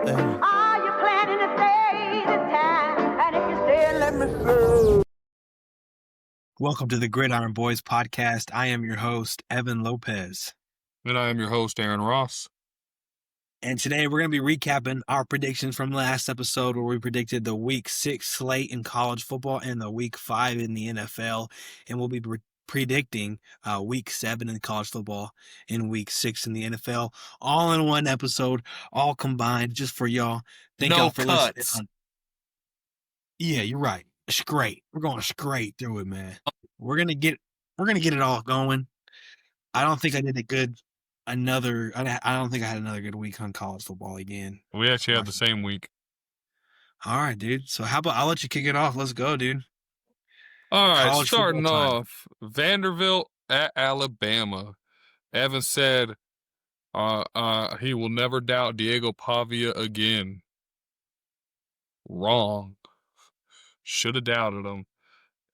Are you planning to stay this time? And if you stay, let me stay. Welcome to the Gridiron Boyz podcast. I am your host, Evan Lopez. And I am your host, Aaryn Ross. And today we're going to be recapping our predictions from last episode where we predicted the Week 6 slate in college football and the Week 5 in the NFL. And we'll be predicting Week 7 in college football and Week 6 in the NFL. All in one episode, all combined just for y'all. Thank y'all for listening. Yeah, you're right. Straight. We're going straight through it, man. We're gonna get it all going. I don't think I did I don't think I had another good week on college football again. We actually had the same week. All right, dude. So how about I'll let you kick it off. Let's go, dude. All right, college starting off, Vanderbilt at Alabama. Evan said he will never doubt Diego Pavia again. Wrong. Should have doubted him.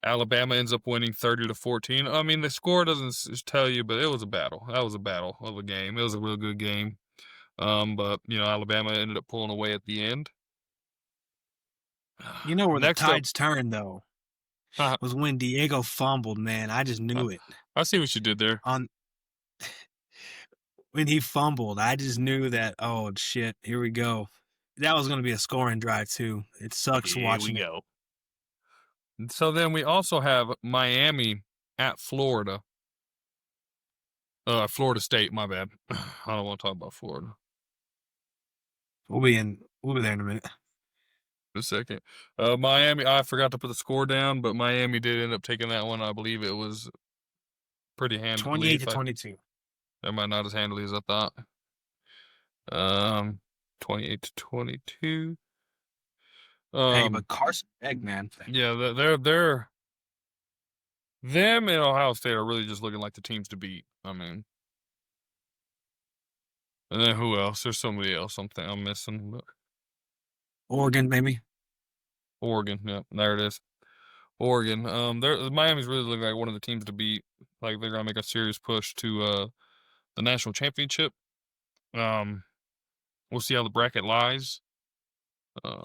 Alabama ends up winning 30-14. I mean, the score doesn't tell you, but it was a battle. That was a battle of a game. It was a real good game. But, Alabama ended up pulling away at the end. You know where the tides turned, though, was when Diego fumbled, man. I just knew it. I see what you did there. When he fumbled, I just knew that, oh, shit, here we go. That was going to be a scoring drive, too. It sucks watching it. So then we also have Miami at Florida. Florida State, my bad. I don't want to talk about Florida. We'll be there in a minute. A second. Miami, I forgot to put the score down, but Miami did end up taking that one. I believe it was pretty handily. 28-22. That might not as handily as I thought. 28-22. Hey, but Carson Beck, man. Yeah, they're them and Ohio State are really just looking like the teams to beat. I mean, and then who else? There's somebody else I'm missing. But... Oregon, maybe. Oregon, yeah, there it is. Oregon. Miami's really looking like one of the teams to beat. Like they're gonna make a serious push to the national championship. We'll see how the bracket lies.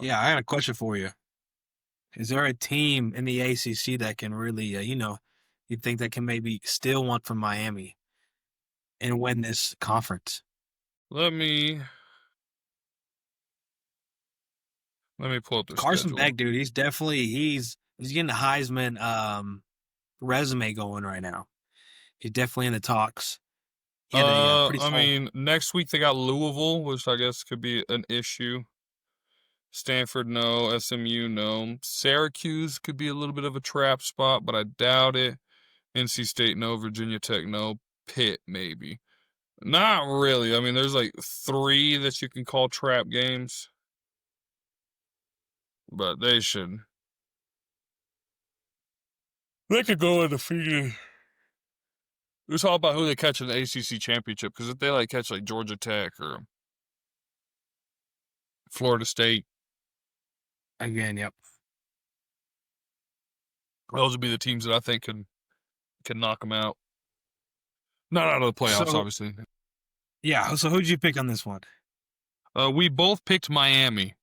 Yeah, I got a question for you. Is there a team in the ACC that can really, you think that can maybe steal one from Miami and win this conference? Let me pull up the Carson schedule. Beck, dude. He's definitely he's getting the Heisman resume going right now. He's definitely in the talks. Next week they got Louisville, which I guess could be an issue. Stanford, no. SMU, no. Syracuse could be a little bit of a trap spot, but I doubt it. NC State, no. Virginia Tech, no. Pitt, maybe. Not really. I mean, there's like 3 that you can call trap games. But they should. They could go undefeated. It's all about who they catch in the ACC championship, because if they catch Georgia Tech or Florida State. Again, yep. Those would be the teams that I think can knock them out. Not out of the playoffs, obviously. Yeah, so who'd you pick on this one? We both picked Miami.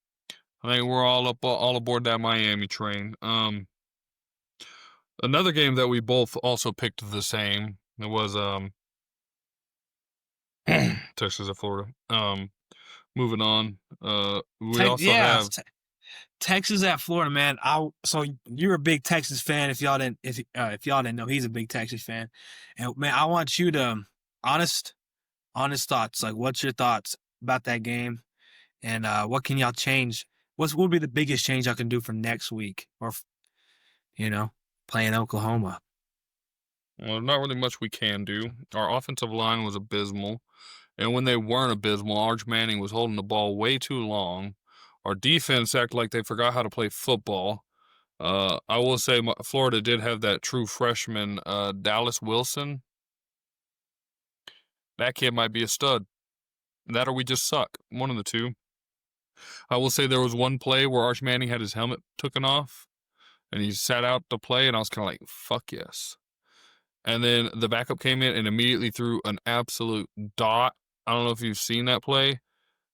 I think we're all aboard that Miami train. Another game that we both also picked the same. It was Texas at Florida. Moving on. Texas at Florida, man. So you're a big Texas fan. If y'all didn't know, he's a big Texas fan. And man, I want you to honest thoughts. Like, what's your thoughts about that game? And what can y'all change? What would be the biggest change y'all can do for next week, or playing Oklahoma? Well, not really much we can do. Our offensive line was abysmal. And when they weren't abysmal, Arch Manning was holding the ball way too long. Our defense acted like they forgot how to play football. I will say Florida did have that true freshman, Dallas Wilson. That kid might be a stud. That or we just suck. One of the two. I will say there was one play where Arch Manning had his helmet taken off, and he sat out to play, and I was kind of like, fuck yes. And then the backup came in and immediately threw an absolute dot. I don't know if you've seen that play,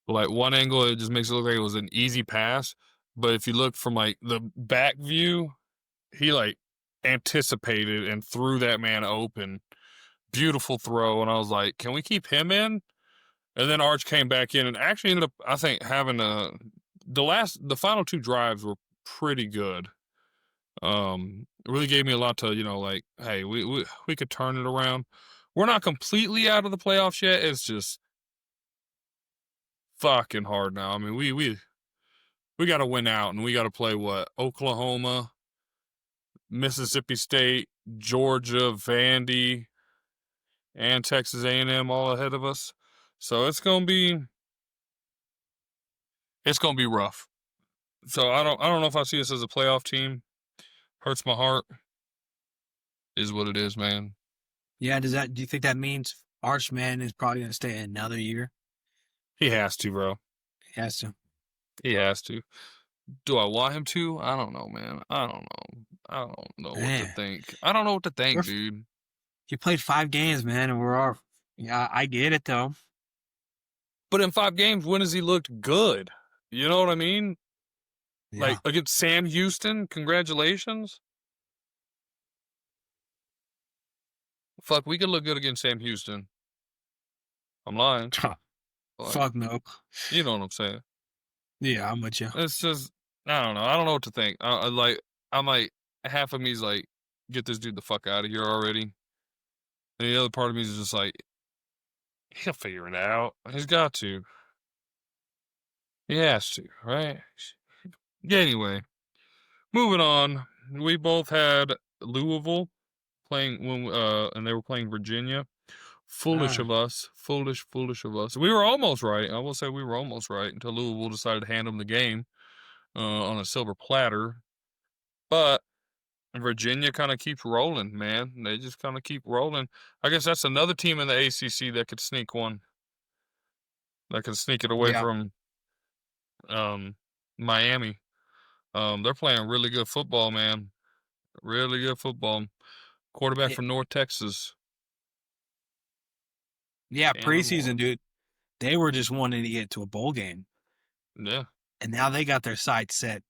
Like one angle, it just makes it look like it was an easy pass. But if you look from like the back view, he like anticipated and threw that man open. Beautiful throw. And I was like, can we keep him in? And then Arch came back in and actually ended up, I think, having the final 2 drives were pretty good. It really gave me a lot to, like, hey, we could turn it around. We're not completely out of the playoffs yet. It's just fucking hard now. I mean, we got to win out, and we got to play what? Oklahoma, Mississippi State, Georgia, Vandy, and Texas A&M all ahead of us. So it's gonna be rough. So I don't know if I see us as a playoff team. Hurts my heart. Is what it is, man. Yeah, do you think that means Archman is probably going to stay another year? He has to, bro. He has to. He has to. Do I want him to? I don't know, man. I don't know what to think. I don't know what to think, dude. You played 5 games, man, and we're all. Yeah, I get it though. But in 5 games, when has he looked good? You know what I mean? Yeah. Like against Sam Houston, congratulations. Fuck, we could look good against Sam Houston. I'm lying. Fuck no. You know what I'm saying? Yeah, I'm with you. It's just, I don't know. I don't know what to think. I'm like, half of me's like, get this dude the fuck out of here already. And the other part of me is just like, he'll figure it out. He's got to. He has to, right? Anyway, moving on. We both had Louisville playing and they were playing Virginia. Foolish of us. Foolish of us. We were almost right. I will say we were almost right until Louisville decided to hand them the game on a silver platter. But Virginia kind of keeps rolling, man. They just kind of keep rolling. I guess that's another team in the ACC that could sneak one. That could sneak it away from Miami. They're playing really good football, man. Really good football. Quarterback from North Texas. Yeah, preseason, dude. They were just wanting to get to a bowl game. Yeah. And now they got their sights set.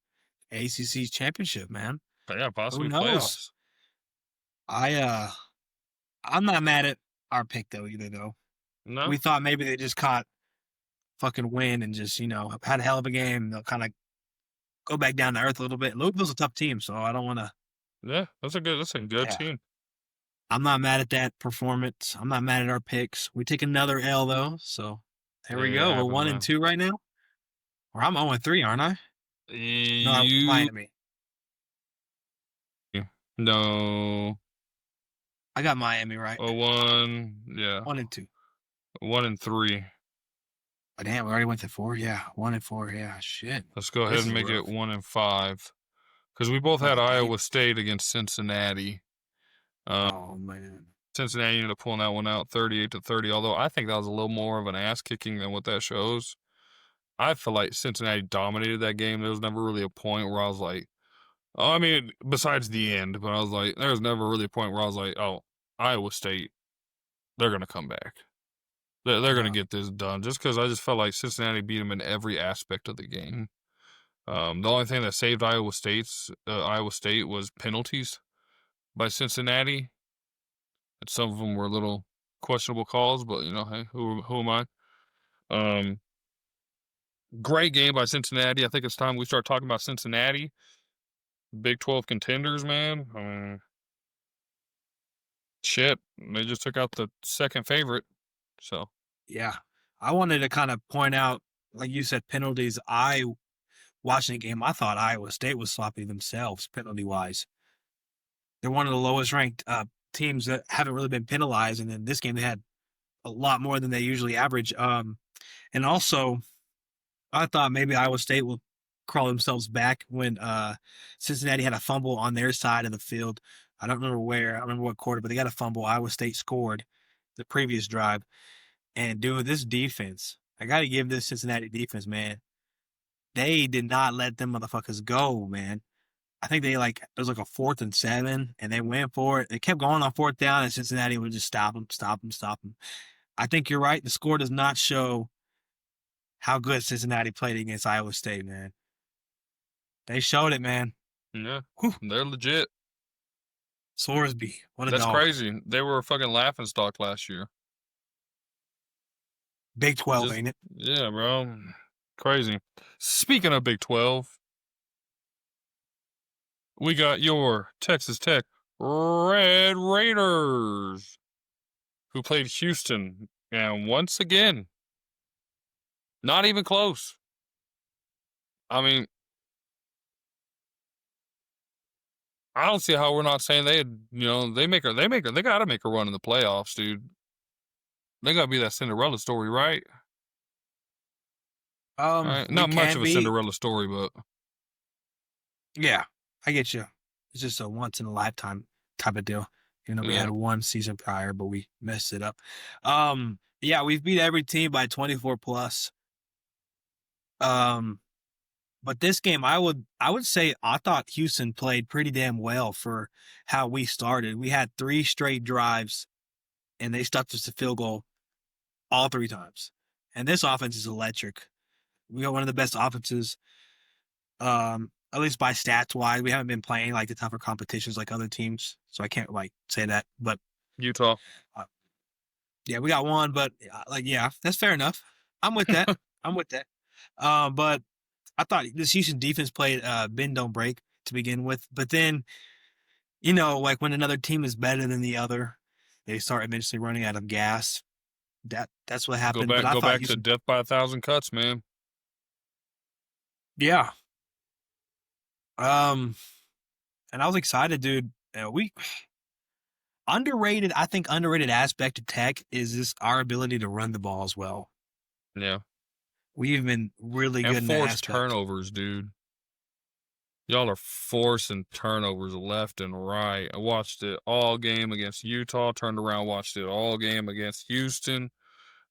ACC championship, man. Yeah, possibly Who knows? Playoffs. I'm not mad at our pick though either though. No. We thought maybe they just caught fucking win and just, had a hell of a game. They'll kind of go back down to earth a little bit. Louisville's a tough team, so I don't want to. Yeah, that's a good team. I'm not mad at that performance. I'm not mad at our picks. We take another L though, so there we go. We're 1-2 right now. Or I'm 0-3, aren't I? No, I'm lying to me. No. I got Miami right. 1, yeah. 1-2. 1-3. Oh, damn, we already went to 4. Yeah, 1-4. Yeah, shit. Let's go ahead and make it 1-5, because we both had Iowa State against Cincinnati. Oh man, Cincinnati ended up pulling that one out 38-30. Although I think that was a little more of an ass kicking than what that shows. I feel like Cincinnati dominated that game. There was never really a point where I was like, oh, I mean, besides the end, but I was like, there was never really a point where I was like, oh, Iowa State, they're going to come back. They're going to get this done, just because I just felt like Cincinnati beat them in every aspect of the game. The only thing that saved Iowa State was penalties by Cincinnati. And some of them were a little questionable calls, but, hey, who am I? Great game by Cincinnati. I think it's time we start talking about Cincinnati. Big 12 contenders, man. Shit, they just took out the second favorite. So yeah, I wanted to kind of point out, like you said, penalties. Watching the game, I thought Iowa State was sloppy themselves, penalty-wise. They're one of the lowest-ranked teams that haven't really been penalized, and in this game they had a lot more than they usually average. And also, I thought maybe Iowa State will crawl themselves back when Cincinnati had a fumble on their side of the field. I don't remember where. I don't remember what quarter, but they got a fumble. Iowa State scored the previous drive. And dude, this defense, I got to give this Cincinnati defense, man. They did not let them motherfuckers go, man. I think it was like a 4th and 7, and they went for it. They kept going on 4th down, and Cincinnati would just stop them. I think you're right. The score does not show how good Cincinnati played against Iowa State, man. They showed it, man. Yeah, Whew. they're legit. Sorsby, what a That's dog. crazy. They were a fucking laughingstock last year. Big 12, Just, ain't it? yeah, bro. Crazy. Speaking of Big 12, we got your Texas Tech Red Raiders, who played Houston. And once again, not even close. I mean, I don't see how we're not saying they gotta make a run in the playoffs, dude. They gotta be that Cinderella story, right? Right? We Not much can of a be. Cinderella story, but Yeah, I get you. It's just a once in a lifetime type of deal. We yeah. had one season prior, but we messed it up. Yeah, we've beat every team by 24 plus. But this game, I would say I thought Houston played pretty damn well for how we started. We had 3 straight drives, and they stuck us to field goal all 3 times. And this offense is electric. We got one of the best offenses, at least by stats wise. We haven't been playing like the tougher competitions like other teams, so I can't like say that. But Utah. yeah, we got one, but yeah, that's fair enough. I'm with that. I'm with that. But I thought this Houston defense played bend don't break to begin with, but then like when another team is better than the other, they start eventually running out of gas. That's what happened. But I Go thought back to death by 1,000 cuts, man. yeah. And I was excited, dude. We underrated. I think underrated aspect of Tech is this our ability to run the ball as well. Yeah. We've been really good And in that force aspect. turnovers, dude. Y'all are forcing turnovers left and right. I watched it all game against Utah, turned around, watched it all game against Houston.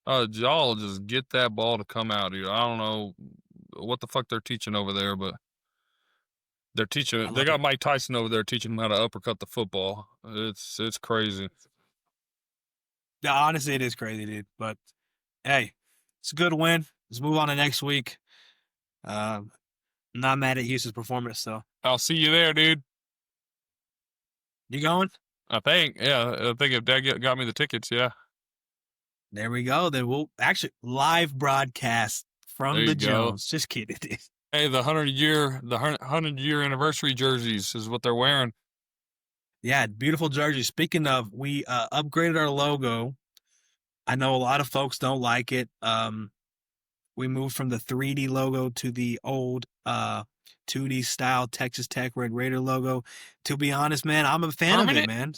Y'all just get that ball to come out, dude. I don't know what the fuck they're teaching over there, but they're teaching. They got Mike Tyson over there teaching them how to uppercut the football. It's crazy. Yeah, honestly, it is crazy, dude. But hey, it's a good win. Let's move on to next week. Not mad at Houston's performance, though. I'll see you there, dude. You going? I think, yeah. I think if Dad got me the tickets, yeah. There we go. Then we'll actually live broadcast from the Jones. Just kidding, dude. Hey, the 100-year anniversary jerseys is what they're wearing. Yeah, beautiful jersey. Speaking of, we upgraded our logo. I know a lot of folks don't like it. We moved from the 3D logo to the old 2D style Texas Tech Red Raider logo. To be honest, man, I'm a fan of it, man.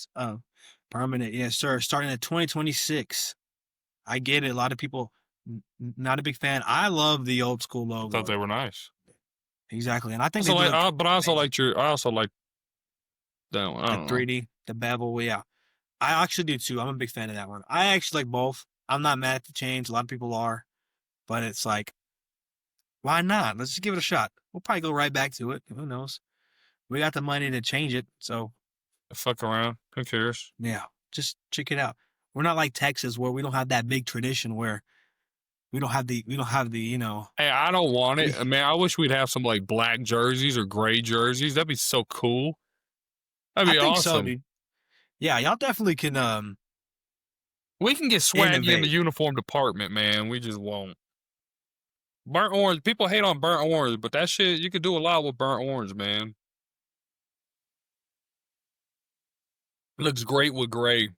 Permanent, yes, sir. Starting at 2026. I get it. A lot of people not a big fan. I love the old school logo. Thought they were nice. Exactly, and I think but I also like that one. I don't know. 3D, the bevel. Yeah, I actually do too. I'm a big fan of that one. I actually like both. I'm not mad at the change. A lot of people are, but it's like, why not? Let's just give it a shot. We'll probably go right back to it. Who knows? We got the money to change it, so fuck around. Who cares? Yeah, just check it out. We're not like Texas where we don't have that big tradition where we don't have the Hey, I don't want it. I mean, I wish we'd have some like black jerseys or gray jerseys. That'd be so cool. That'd be awesome. So, dude. Yeah, y'all definitely can. We can get swaggy in the uniform department, man. We just won't. Burnt orange. People hate on burnt orange, but that shit, you could do a lot with burnt orange, man. It looks great with gray.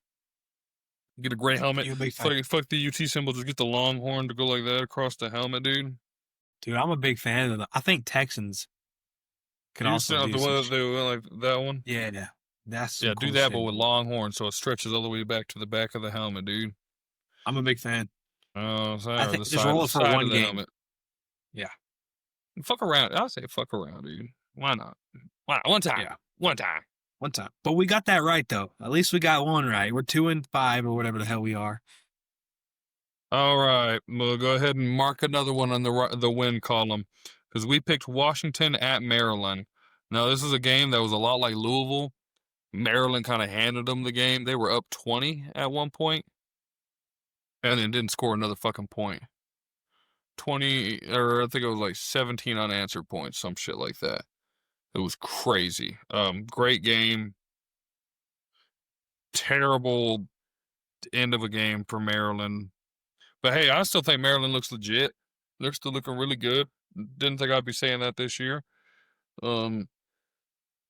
Get a gray helmet. Fuck the UT symbol. Just get the longhorn to go like that across the helmet, dude. Dude, I'm a big fan of them. I think Texans can also do like that one. Yeah, that's do that, but with longhorn, so it stretches all the way back to the back of the helmet, dude. I'm a big fan. Oh, sorry. I think just roll it for one game. Helmet. Yeah. Fuck around. I'll say fuck around, dude. Why not? One time. Yeah. One time. But we got that right, though. At least we got one right. We're 2-5 or whatever the hell we are. All right. We'll go ahead and mark another one on the win column because we picked Washington at Maryland. Now, this is a game that was a lot like Louisville. Maryland kind of handed them the game. They were up 20 at one point and then didn't score another fucking point. 20, or I think it was like 17 unanswered points, some shit like that. It was crazy. Great game. Terrible end of a game for Maryland. But hey, I still think Maryland looks legit. They're still looking really good. Didn't think I'd be saying that this year.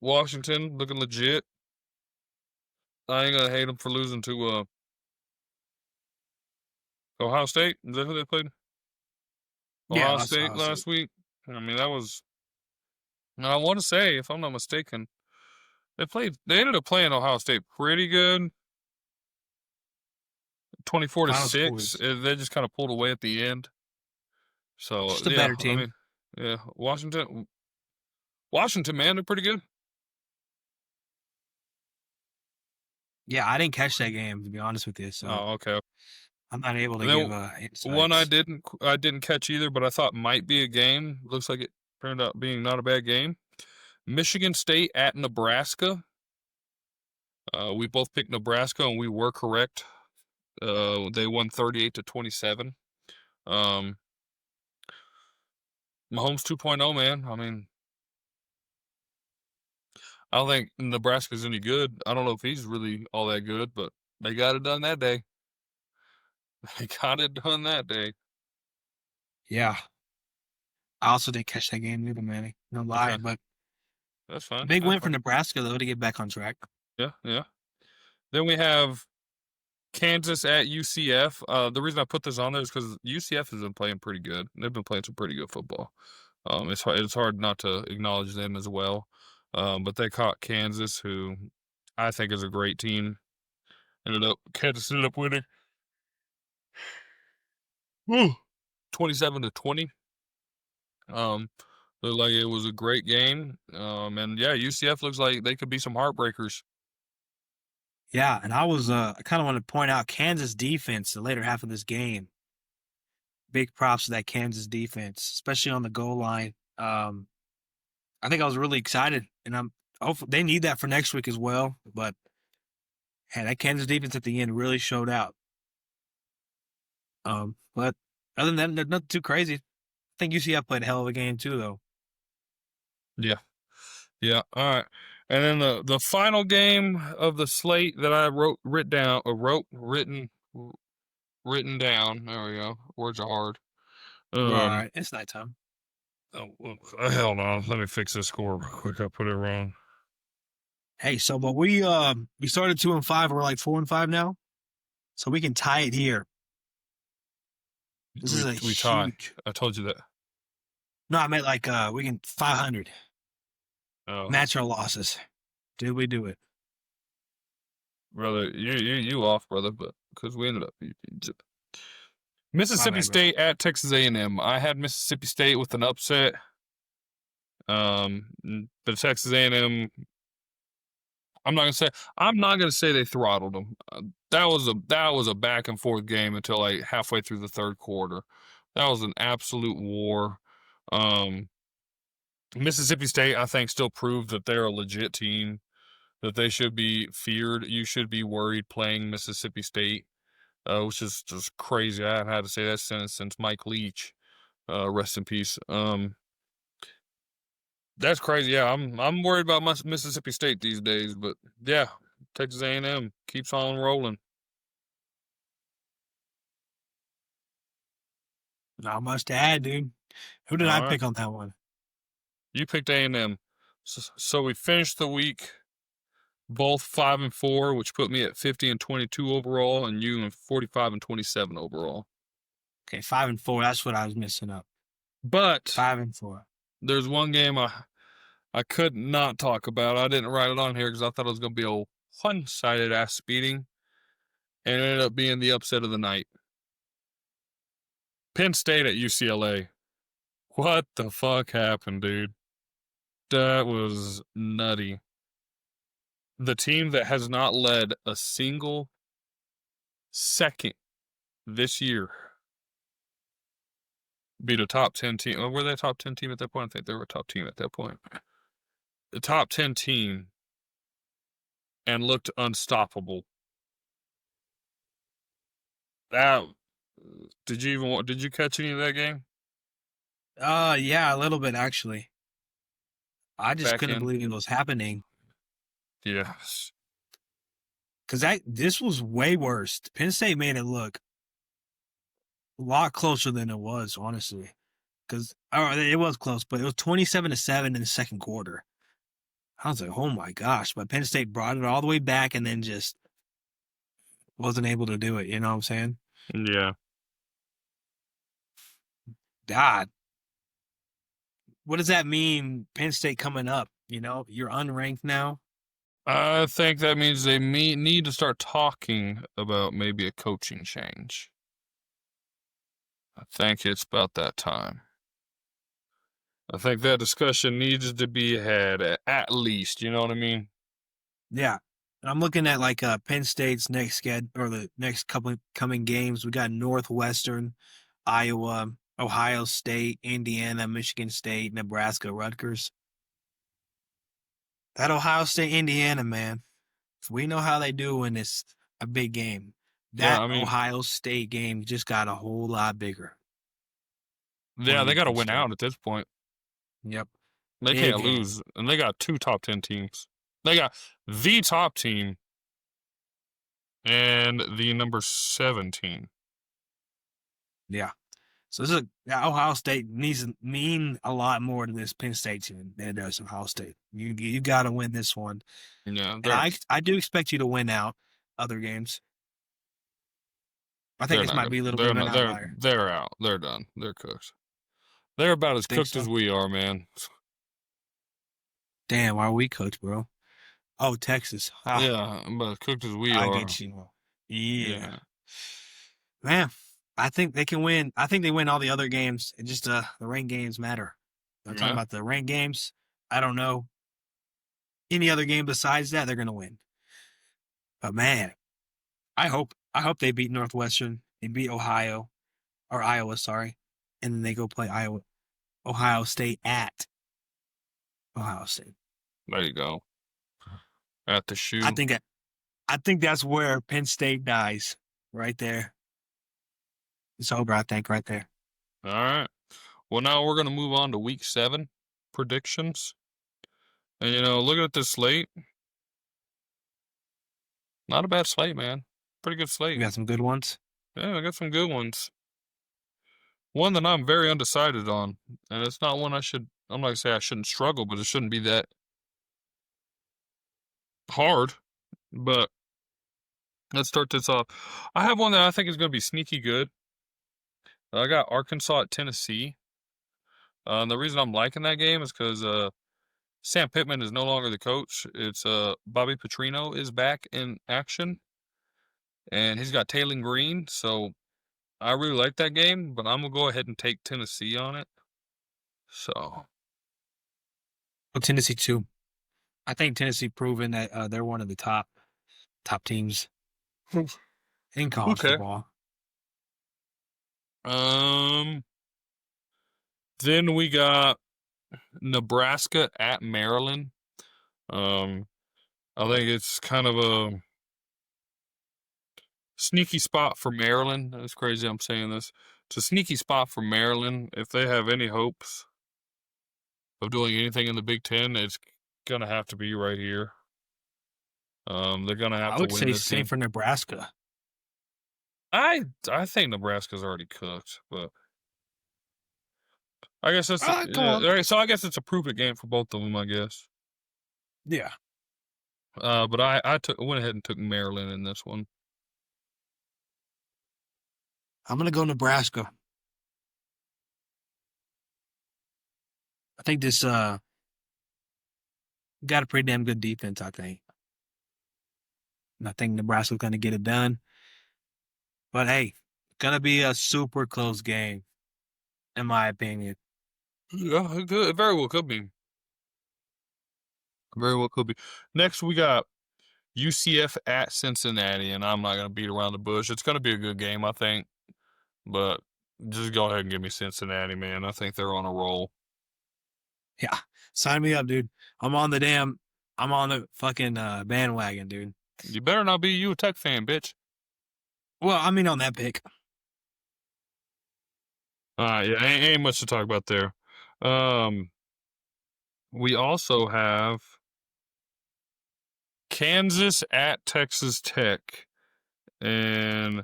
Washington looking legit. I ain't gonna hate them for losing to Ohio State. Is that who they played? Yeah, Ohio that's State Ohio State. last week. I mean, that was. I want to say, if I'm not mistaken, They ended up playing Ohio State pretty good. 24 to Final 6. scores. They just kind of pulled away at the end. So Just a yeah, better I team. mean, yeah, Washington, man, they're pretty good. Yeah, I didn't catch that game, to be honest with you, so Oh, okay. I'm not able to And give then one I insights. didn't catch either, but I thought might be a game. Looks like it turned out being not a bad game. Michigan State at Nebraska. We both picked Nebraska, and we were correct. They won 38-27. Um, Mahomes 2.0, man. I mean, I don't think Nebraska's any good. I don't know if he's really all that good, but they got it done that day. They got it done that day. Yeah. I also didn't catch that game either, Manny. No lie, Okay, but that's fine. big That's win for fine. Nebraska, though, to get back on track. Yeah, yeah. Then we have Kansas at UCF. The reason I put this on there is because UCF has been playing pretty good. They've been playing some pretty good football. It's hard not to acknowledge them as well. But they caught Kansas, who I think is a great team. Kansas ended up winning 27-20. Looked like it was a great game. And yeah, UCF looks like they could be some heartbreakers. Yeah, and I kind of want to point out Kansas defense the later half of this game. Big props to that Kansas defense, especially on the goal line. I think I was really excited, and I'm hopeful they need that for next week as well. But hey, that Kansas defense at the end really showed out. But other than that, nothing too crazy. I think UCF played a hell of a game too, though. Yeah. Yeah. All right. And then the final game of the slate that I written down. There we go. Words are hard. All right, it's nighttime. Hell no. Let me fix this score real quick. I put it wrong. Hey, so but we started 2-5. We're like 4-5 now, so we can tie it here. This is a We tie. huge. I told you that. No, I meant like we can 500 Oh, match our losses. Did we do it? brother, you off, brother, but because we ended up Mississippi bad, bro. State at Texas A&M. I had Mississippi State with an upset. But Texas A&M, I'm not gonna say they throttled them. That was a back and forth game until like halfway through the third quarter. That was an absolute war. Mississippi State, I think, still proved that they're a legit team, that they should be feared. You should be worried playing Mississippi State, which is just crazy. I haven't had to say that sentence since Mike Leach. Rest in peace. That's crazy. Yeah, I'm worried about Mississippi State these days, but yeah, Texas A&M keeps on rolling. Not much to add, dude. Who did All I right. pick on that one? You picked A&M. So we finished the week both 5-4, which put me at 50-22 overall, and you in 45-27 overall. Okay, 5-4. That's what I was missing up. But 5-4. there's one game I could not talk about. I didn't write it on here because I thought it was going to be a one-sided ass beating, and it ended up being the upset of the night. Penn State at UCLA. What the fuck happened, dude? That was nutty. The team that has not led a single second this year beat a top 10 team. Oh, were they a top 10 team at that point? I think they were a top team at that point. The top 10 team and looked unstoppable. Did you catch any of that game? Yeah, a little bit actually. I just Back couldn't in. believe it was happening Yes. because this was way worse. Penn State made it look a lot closer than it was, honestly. Because it was close, but it was 27-7 in the second quarter. I was like, oh my gosh! But Penn State brought it all the way back and then just wasn't able to do it. You know what I'm saying? Yeah. God, what does that mean? Penn State coming up? You know, you're unranked now. I think that means they need to start talking about maybe a coaching change. I think it's about that time. I think that discussion needs to be had at least. You know what I mean? Yeah. I'm looking at like Penn State's next or the next couple coming games. We got Northwestern, Iowa, Ohio State, Indiana, Michigan State, Nebraska, Rutgers. That Ohio State, Indiana, man. We know how they do when it's a big game. Yeah, That I mean, Ohio State game just got a whole lot bigger when yeah, we they beat got to Penn win State. out at this point. Yep. They Big can't game. lose, and they got 2 top 10 teams. They got the top team and the number 7 team. Yeah. So Ohio State needs to mean a lot more to this Penn State team than it does Ohio State. You got to win this one, Yeah, and I do expect you to win out other games. I think they're this not might gonna. be a little bit They're of an not. outlier. They're out. They're done. They're cooked. They're about as Think cooked so? as we are, man. Damn, why are we coached, bro? Oh, Texas. Ah, Yeah, about as cooked as we I are. get you. Yeah, Yeah, man. I think they can win. I think they win all the other games. It just the ranked games matter. I'm talking yeah. about the ranked games. I don't know any other game besides that they're gonna win. But man, I hope they beat Northwestern. They beat Ohio or Iowa, sorry, and then they go play Ohio State at Ohio State. There you go. At the I shoe. think I think that's where Penn State dies, right there. It's over. I think right there. All right. Well, now we're gonna move on to Week 7 predictions. And looking at this slate, not a bad slate, man. Pretty good We slate. got some good ones. Yeah, I got some good ones. One that I'm very undecided on, and it's not one I'm not gonna say I shouldn't struggle, but it shouldn't be that hard. But let's start this off. I have one that I think is gonna be sneaky good. I got Arkansas at Tennessee. And the reason I'm liking that game is because Sam Pittman is no longer the coach. It's Bobby Petrino is back in action, and he's got Taylor Green. So I really like that game, but I'm gonna go ahead and take Tennessee on it. So Oh, Tennessee too. I think Tennessee proven that they're one of the top teams in college okay. football. Then we got Nebraska at Maryland. I think it's kind of a sneaky spot for Maryland. It's crazy I'm saying this. It's a sneaky spot for Maryland. If they have any hopes of doing anything in the Big Ten, it's gonna have to be right here. They're gonna have I to would win say this same game. for Nebraska. I think Nebraska's already cooked, but I guess that's Come all on. right. So I guess it's a prove-it game for both of them, I guess. Yeah. But I went ahead and took Maryland in this one. I'm gonna go Nebraska. I think this got a pretty damn good defense, I think. And I think Nebraska's gonna get it done. But hey, it's gonna be a super close game, in my opinion. Yeah, it very well could be. Very well could be. Next, we got UCF at Cincinnati, and I'm not going to beat around the bush. It's going to be a good game, I think. But just go ahead and give me Cincinnati, man. I think they're on a roll. Yeah. Sign me up, dude. I'm on the fucking bandwagon, dude. You better not be you a Tech fan, bitch. Well, I mean on that pick. Yeah, ain't much to talk about there. We also have Kansas at Texas Tech, and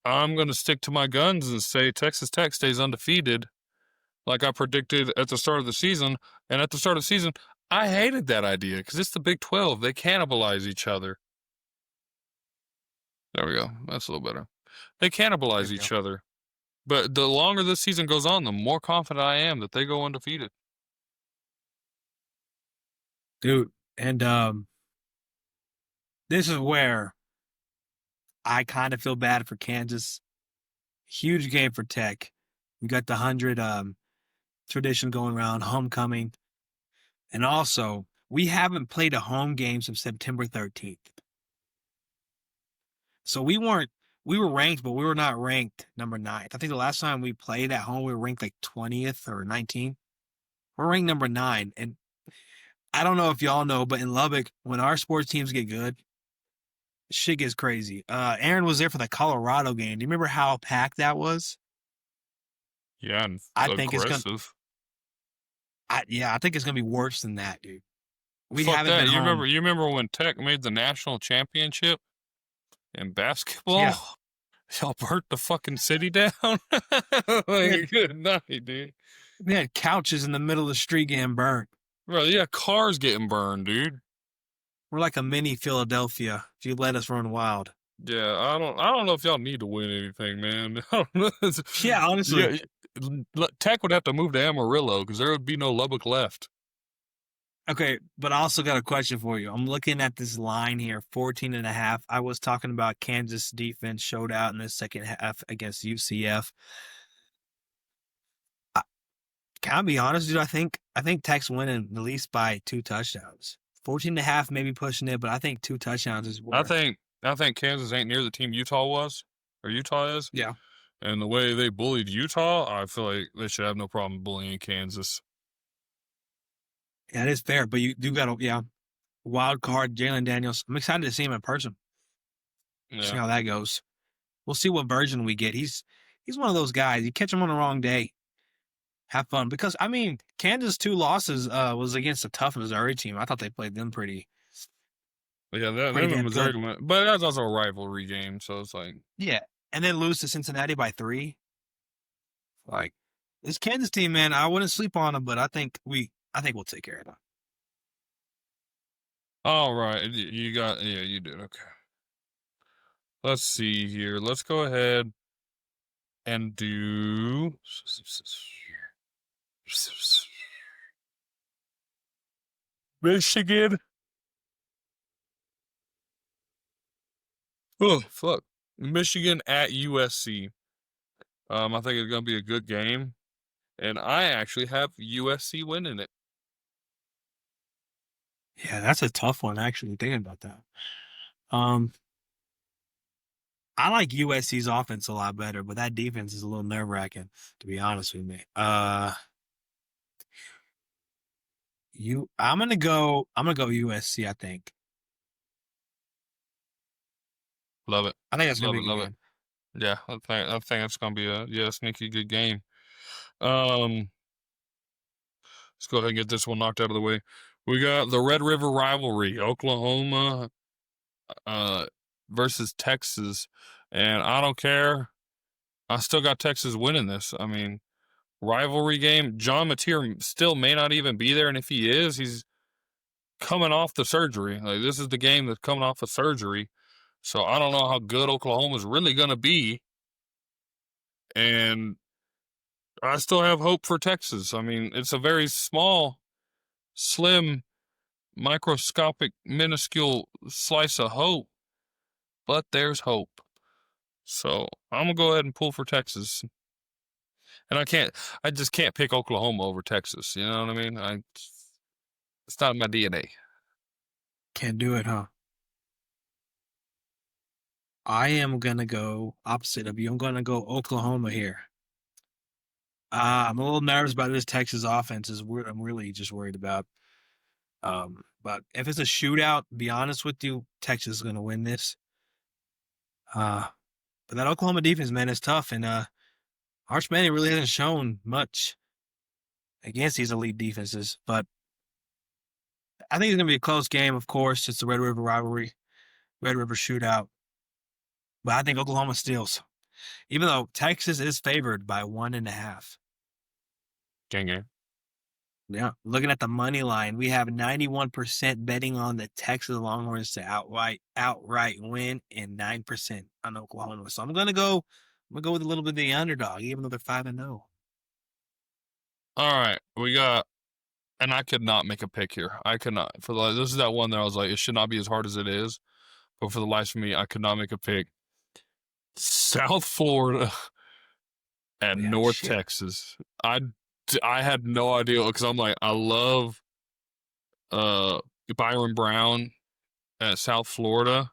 I'm going to stick to my guns and say Texas Tech stays undefeated, like I predicted at the start of the season. And at the start of the season, I hated that idea because it's the Big 12. They cannibalize each other. There we go. That's a little better. They cannibalize each other. But the longer this season goes on, the more confident I am that they go undefeated. Dude, and this is where I kind of feel bad for Kansas. Huge game for Tech. We got the 100 tradition going around, homecoming. And also, we haven't played a home game since September 13th. So we were ranked, but we were not ranked number 9th. I think the last time we played at home, we were ranked like 20th or 19th. We're ranked number 9. And I don't know if y'all know, but in Lubbock, when our sports teams get good, shit gets crazy. Aaryn was there for the Colorado game. Do you remember how packed that was? Yeah, and I think aggressive. I think it's gonna be worse than that, dude. We Fuck haven't that. been home. You remember when Tech made the national championship in basketball? Yeah. Y'all burnt the fucking city down. Like, good night, dude. We had couches in the middle of the street getting burnt. Bro, yeah, cars getting burned, dude. We're like a mini Philadelphia if you let us run wild. Yeah, I don't know if y'all need to win anything, man. I don't know. Yeah, honestly. Tech would have to move to Amarillo because there would be no Lubbock left. Okay, but I also got a question for you. I'm looking at this line here, 14.5. I was talking about Kansas defense showed out in the second half against UCF. Can I be honest, dude? I think Tech's winning at least by 2 touchdowns. 14.5 maybe pushing it, but I think 2 touchdowns is worth. I think Kansas ain't near the team Utah was, or Utah is. Yeah. And the way they bullied Utah, I feel like they should have no problem bullying Kansas. Yeah, it is fair, but you do got wild card Jalen Daniels. I'm excited to see him in person. Yeah. See how that goes. We'll see what version we get. He's one of those guys. You catch him on the wrong day, have fun. Because I mean, Kansas' 2 losses was against a tough Missouri team. I thought they played them pretty. Yeah, that Missouri, but that's also a rivalry game, so it's like and then lose to Cincinnati by 3. Like this Kansas team, man, I wouldn't sleep on them, but I think we'll take care of them. All right, you did okay. Let's see here. Let's go ahead and do Michigan. Oh, fuck. Michigan at USC. I think it's going to be a good game. And I actually have USC winning it. Yeah, that's a tough one, actually, thinking about that. I like USC's offense a lot better, but that defense is a little nerve-wracking, to be honest with me. I'm gonna go USC, I think. Love it. I think that's gonna be love good. It. Yeah, I think it's gonna be a sneaky good game. Let's go ahead and get this one knocked out of the way. We got the Red River rivalry, Oklahoma versus Texas, and I don't care. I still got Texas winning this. I mean, rivalry game. John Mateer still may not even be there, and if he is, he's coming off the surgery. Like, this is the game that's coming off of surgery. So I don't know how good Oklahoma's really going to be. And I still have hope for Texas. I mean, it's a very small, slim, microscopic, minuscule slice of hope. But there's hope. So I'm going to go ahead and pull for Texas. And I just can't pick Oklahoma over Texas. You know what I mean? It's not in my DNA. Can't do it, huh? I am going to go opposite of you. I'm going to go Oklahoma here. I'm a little nervous about this Texas offense. I'm really just worried about. But if it's a shootout, be honest with you, Texas is going to win this. But that Oklahoma defense, man, is tough. And Arch Manning really hasn't shown much against these elite defenses, but I think it's going to be a close game, of course. It's the Red River rivalry, Red River shootout. But I think Oklahoma steals, even though Texas is favored by 1.5. Gang gang. Yeah. Looking at the money line, we have 91% betting on the Texas Longhorns to outright win and 9% on Oklahoma. So I'm going to go with a little bit of the underdog, even though they're 5-0. All right, we got, and I could not make a pick here. I could not. This is that one that I was like, it should not be as hard as it is. But for the life of me, I could not make a pick. South Florida and North Texas. I had no idea because I'm like, I love Byron Brown at South Florida,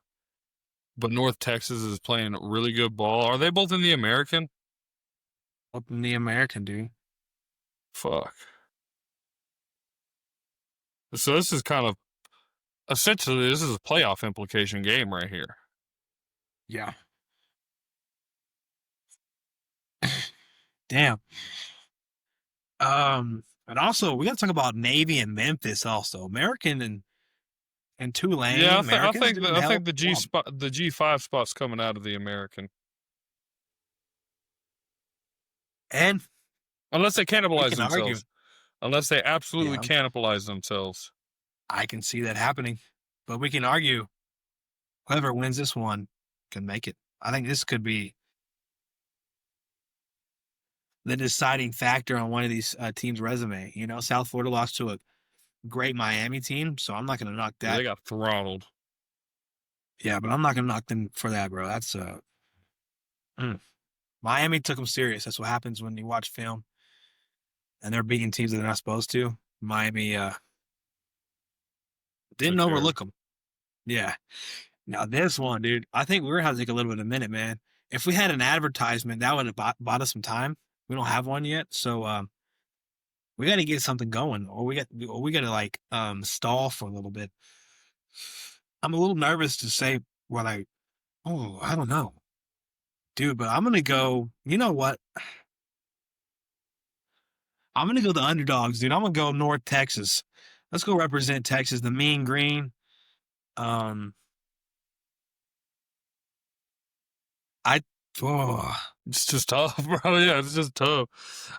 but North Texas is playing really good ball. Are they both in the American? Both in the American, dude. Fuck. So this is kind of, essentially, this is a playoff implication game right here. Yeah. Damn. And also we got to talk about Navy and Memphis. Also, American and Tulane. Yeah, I think the G5 spot's coming out of the American, and unless they cannibalize themselves, unless they absolutely cannibalize themselves. I can see that happening, but we can argue whoever wins this one can make it. I think this could be the deciding factor on one of these teams' resume. You know, South Florida lost to a great Miami team, so I'm not going to knock that. They got throttled. Yeah, but I'm not going to knock them for that, bro. That's Miami took them serious. That's what happens when you watch film and they're beating teams that they're not supposed to. Miami didn't overlook them. Yeah. Now this one, dude, I think we're going to have to take a little bit of a minute, man. If we had an advertisement, that would have bought us some time. We don't have one yet, so we got to get something going, or we got to like stall for a little bit. I'm a little nervous to say what I don't know, dude, but I'm gonna go. You know what? I'm gonna go the underdogs, dude. I'm gonna go North Texas. Let's go represent Texas, the mean green. It's just tough, bro. Yeah, it's just tough.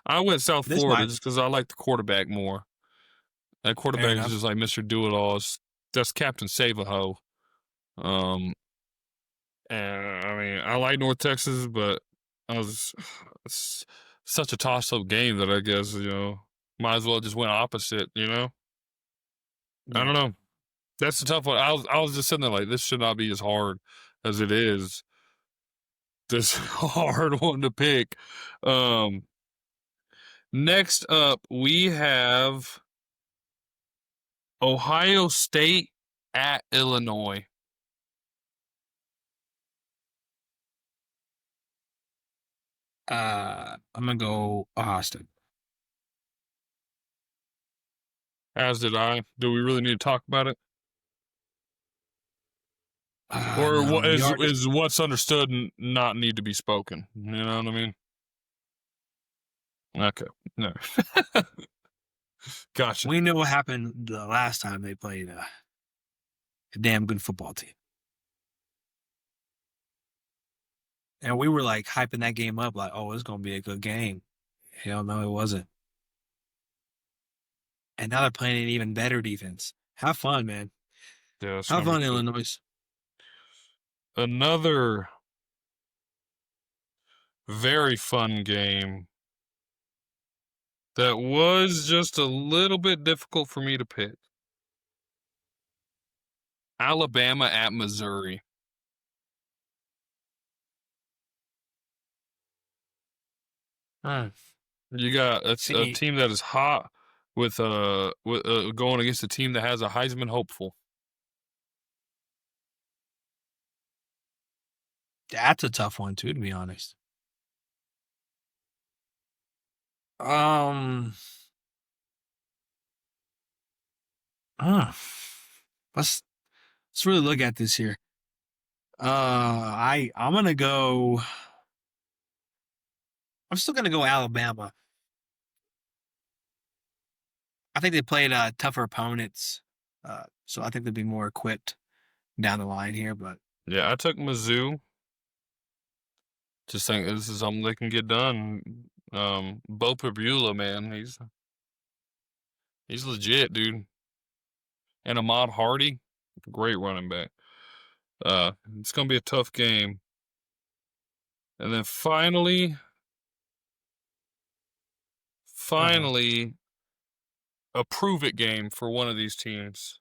I went South Florida just because I like the quarterback more. That quarterback is just like Mr. Do-It-All. That's Captain Save-A-Ho. And I mean, I like North Texas, but it's such a toss-up game that I guess, might as well just went opposite, I don't know. That's the tough one. I was just sitting there like, this should not be as hard as it is. This hard one to pick. Next up, we have Ohio State at Illinois. I'm gonna go Ohio State. As did I. Do we really need to talk about it? Or No, is what's understood not need to be spoken? You know what I mean? Okay. No. Gotcha. We knew what happened the last time they played a damn good football team. And we were like hyping that game up like, oh, it's going to be a good game. Hell no, it wasn't. And now they're playing an even better defense. Have fun, man. Yeah, have fun, Illinois. Another very fun game that was just a little bit difficult for me to pick. Alabama at Missouri. You got a team that is hot with going against a team that has a Heisman hopeful. That's a tough one too, to be honest. Let's really look at this here. I'm gonna go. I'm still gonna go Alabama. I think they played tougher opponents, so I think they'll be more equipped down the line here. But Yeah, I took Mizzou. Just think this is something they can get done. Bo Perbula, man, he's legit, dude. And Ahmad Hardy, great running back. It's gonna be a tough game. And then finally, a prove it game for one of these teams.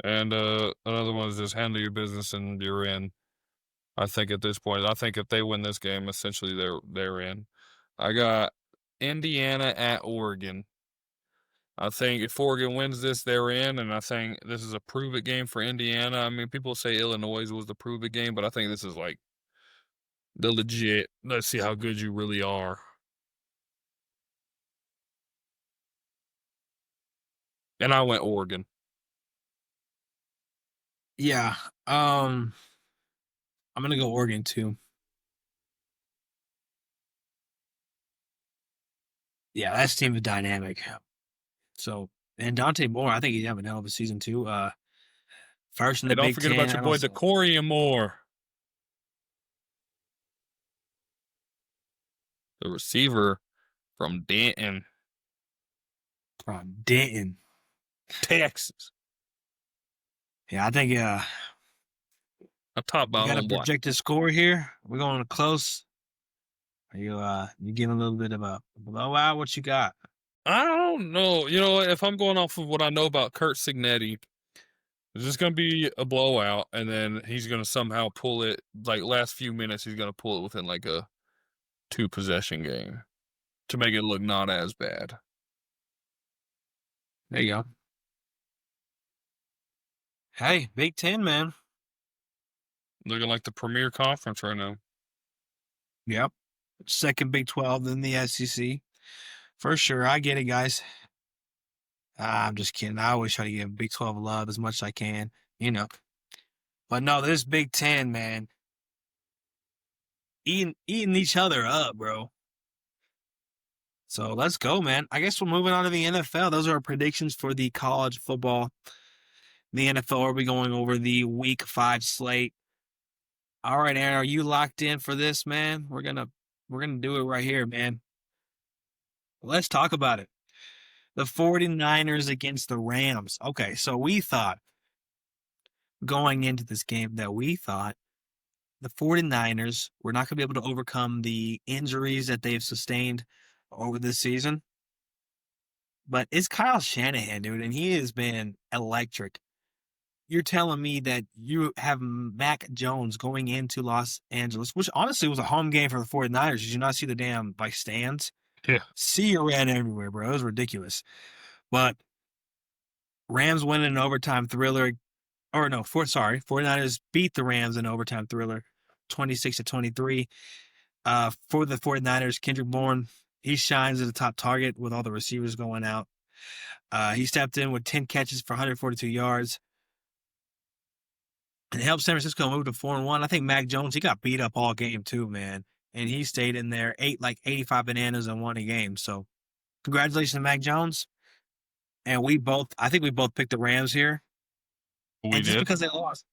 And another one is just handle your business and you're in. I think at this point, I think if they win this game, essentially they're in. I got Indiana at Oregon. I think if Oregon wins this, they're in, and I think this is a prove it game for Indiana. I mean, people say Illinois was the prove it game, but I think this is like the legit. Let's see how good you really are. And I went Oregon. yeah, I'm gonna go Oregon too. Yeah, that team is dynamic. So, and Dante Moore, I think he's having a hell of a season too. First in Hey, the don't Big forget Ten. about your boy, DeCorian Moore, the receiver from Denton, Texas. Yeah, I think A top we bottom got a block. projected score here. We're going close. Are you getting a little bit of a blowout? What you got? I don't know. You know, if I'm going off of what I know about Kurt Signetti, it's just going to be a blowout, and then he's going to somehow pull it, like last few minutes, he's going to pull it within like a 2-possession game to make it look not as bad. There you go. Hey, Big Ten, man. Looking like the premier conference right now. Yep. Second Big 12 in the SEC. For sure. I get it, guys. I'm just kidding. I always try to give Big 12 love as much as I can, you know. But no, this Big Ten, man, eating each other up, bro. So let's go, man. I guess we're moving on to the NFL. Those are our predictions for the college football. The NFL, are we going over the Week 5 slate? All right, Aaron, are you locked in for this, man? We're gonna do it right here, man. Let's talk about it. The 49ers against the Rams. Okay, so we thought going into this game that we thought the 49ers were not going to be able to overcome the injuries that they've sustained over this season. But it's Kyle Shanahan, dude, and he has been electric. You're telling me that you have Mac Jones going into Los Angeles, which honestly was a home game for the 49ers. Did you not see the damn stands? Yeah. See you ran everywhere, bro. It was ridiculous. But Rams win an overtime thriller. Or no, 49ers beat the Rams in overtime thriller, 26-23. For the 49ers, Kendrick Bourne, he shines as a top target with all the receivers going out. He stepped in with 10 catches for 142 yards. And helped San Francisco move to 4-1. I think Mac Jones, he got beat up all game too, man. And he stayed in there, ate like 85 bananas and won a game. So congratulations to Mac Jones. And I think we both picked the Rams here. We just did. because they lost.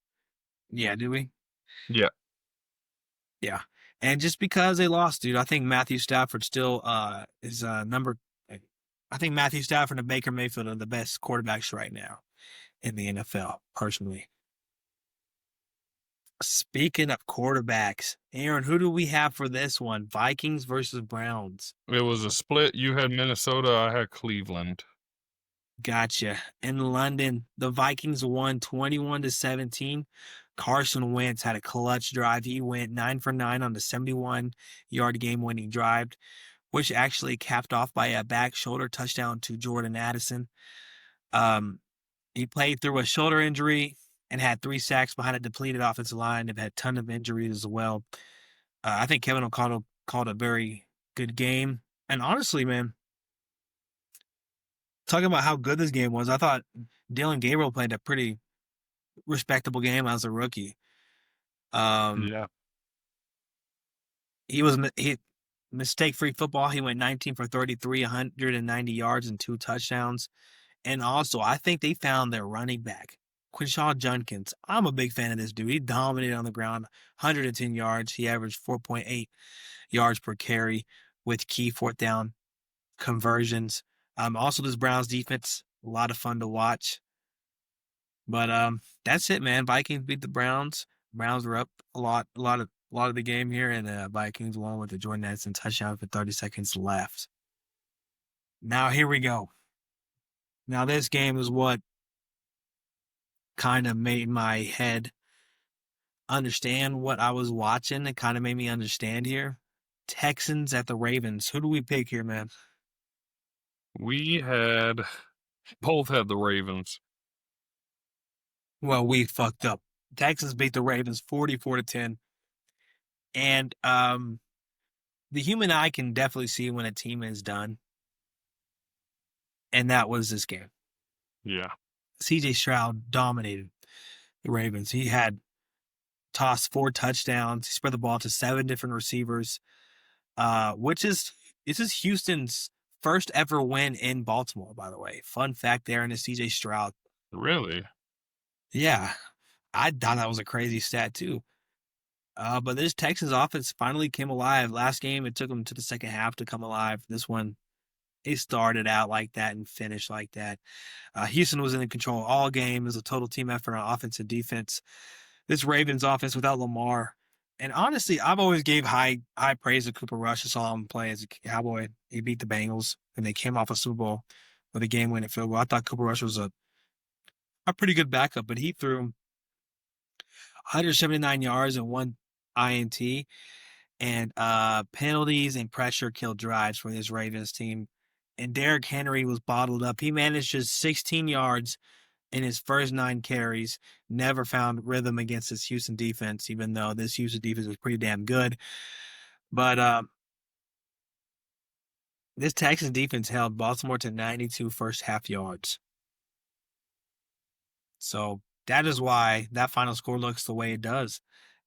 Yeah, did we? Yeah. Yeah. And just because they lost, dude, I think Matthew Stafford still is number. I think Matthew Stafford and Baker Mayfield are the best quarterbacks right now in the NFL, personally. Speaking of quarterbacks, Aaron, who do we have for this one? Vikings versus Browns. It was a split. You had Minnesota. I had Cleveland. Gotcha. In London, the Vikings won 21-17. Carson Wentz had a clutch drive. He went 9 for 9 on the 71-yard game-winning drive, which actually capped off by a back shoulder touchdown to Jordan Addison. He played through a shoulder injury and had 3 sacks behind a depleted offensive line. They've had a ton of injuries as well. I think Kevin O'Connell called a very good game. And honestly, man, talking about how good this game was, I thought Dylan Gabriel played a pretty respectable game as a rookie. Yeah. He mistake-free football. He went 19 for 33, 190 yards and 2 touchdowns. And also, I think they found their running back, Quinshawn Judkins. I'm a big fan of this dude. He dominated on the ground, 110 yards. He averaged 4.8 yards per carry with key fourth down conversions. Also, this Browns defense, a lot of fun to watch. But that's it, man. Vikings beat the Browns. Browns were up a lot of the game here, and the Vikings won with the Jordan Addison touchdown with 30 seconds left. Now here we go. Now this game is what kind of made my head understand what I was watching. It kind of made me understand here. Texans at the Ravens. Who do we pick here, man? We both had the Ravens. Well, we fucked up. Texans beat the Ravens 44-10. And the human eye can definitely see when a team is done. And that was this game. Yeah. CJ Stroud dominated the Ravens. He had tossed 4 touchdowns. He spread the ball to 7 different receivers, this is Houston's first ever win in Baltimore, by the way. Fun fact there in the CJ Stroud. Really? Yeah. I thought that was a crazy stat, too. But this Texans offense finally came alive. Last game, it took them to the second half to come alive. This one, it started out like that and finished like that. Houston was in control all game. It was a total team effort on offense and defense. This Ravens offense without Lamar. And honestly, I've always gave high praise to Cooper Rush. I saw him play as a Cowboy. He beat the Bengals, and they came off a Super Bowl with a game-winning field goal. I thought Cooper Rush was a pretty good backup, but he threw 179 yards and 1 INT, and penalties and pressure killed drives for this Ravens team. And Derrick Henry was bottled up. He managed just 16 yards in his first 9 carries, never found rhythm against this Houston defense, even though this Houston defense was pretty damn good. But this Texans defense held Baltimore to 92 first half yards. So that is why that final score looks the way it does.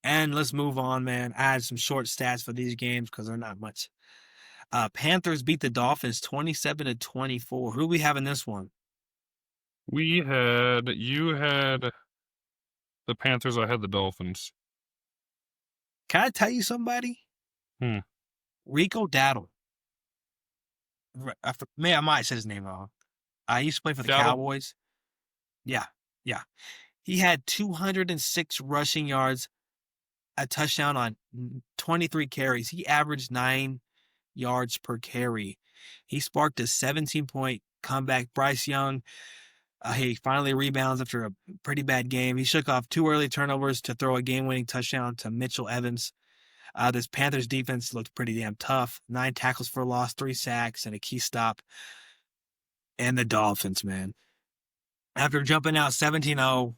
And let's move on, man. I had some short stats for these games because they're not much. Panthers beat the Dolphins 27-24. Who do we have in this one? You had the Panthers, I had the Dolphins. Can I tell you somebody? Rico Dowdle. I might have said his name wrong. I used to play for the Cowboys. Yeah. He had 206 rushing yards, a touchdown on 23 carries. He averaged 9 yards per carry. He sparked a 17-point comeback. Bryce Young, he finally rebounds after a pretty bad game. He shook off 2 early turnovers to throw a game-winning touchdown to Mitchell Evans. This Panthers defense looked pretty damn tough. 9 tackles for loss, 3 sacks, and a key stop. And the Dolphins, man. After jumping out 17-0,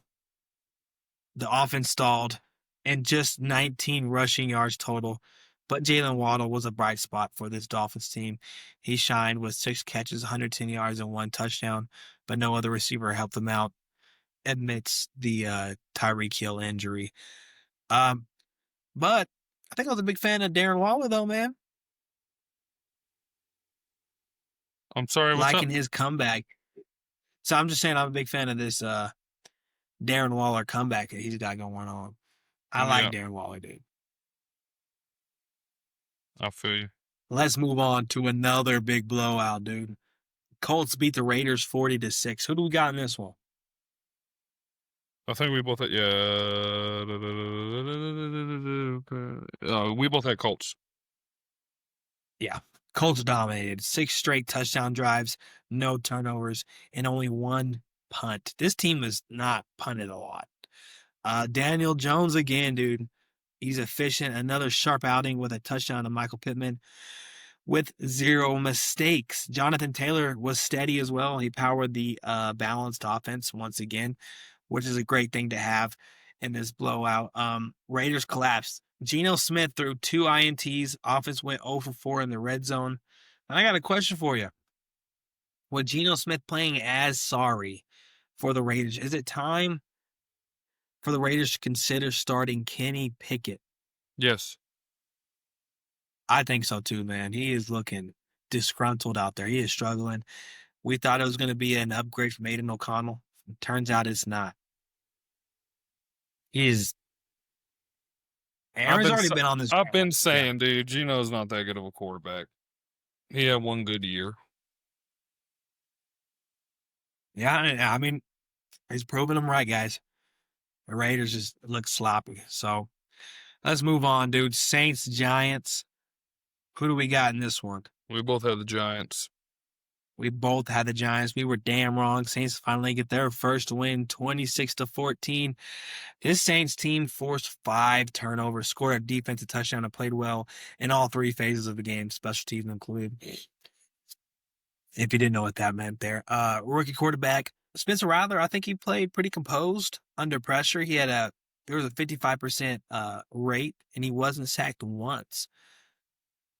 the offense stalled and just 19 rushing yards total. But Jalen Waddle was a bright spot for this Dolphins team. He shined with 6 catches, 110 yards, and 1 touchdown, but no other receiver helped him out amidst the Tyreek Hill injury. But I think I was a big fan of Darren Waller, though, man. I'm sorry, what's liking up? His comeback. So I'm just saying I'm a big fan of this Darren Waller comeback that he's got going on. I like Darren Waller, dude. I feel you. Let's move on to another big blowout, dude. Colts beat the Raiders 40-6. Who do we got in this one? I think we both had, we both had Colts. Yeah. Colts dominated. 6 straight touchdown drives, no turnovers, and only 1 punt. This team is not punted a lot. Daniel Jones again, dude. He's efficient. Another sharp outing with a touchdown to Michael Pittman with 0 mistakes. Jonathan Taylor was steady as well. He powered the balanced offense once again, which is a great thing to have in this blowout. Raiders collapsed. Geno Smith threw 2 INTs. Offense went 0 for 4 in the red zone. And I got a question for you. With Geno Smith playing as sorry for the Raiders, is it time for the Raiders to consider starting Kenny Pickett? Yes. I think so too, man. He is looking disgruntled out there. He is struggling. We thought it was going to be an upgrade from Aiden O'Connell. Turns out it's not. He's I've Aaron's been already sa- been on this I've been rant. Yeah. saying, dude, Gino's not that good of a quarterback. He had one good year. Yeah, I mean, he's proving them right, guys. The Raiders just look sloppy. So let's move on, dude. Saints, Giants. Who do we got in this one? We both had the Giants. We both had the Giants. We were damn wrong. Saints finally get their first win, 26-14. This Saints team forced 5 turnovers, scored a defensive touchdown, and played well in all 3 phases of the game, special teams included. If you didn't know what that meant there. Rookie quarterback, Spencer Rattler, I think he played pretty composed under pressure. There was a 55% rate, and he wasn't sacked once.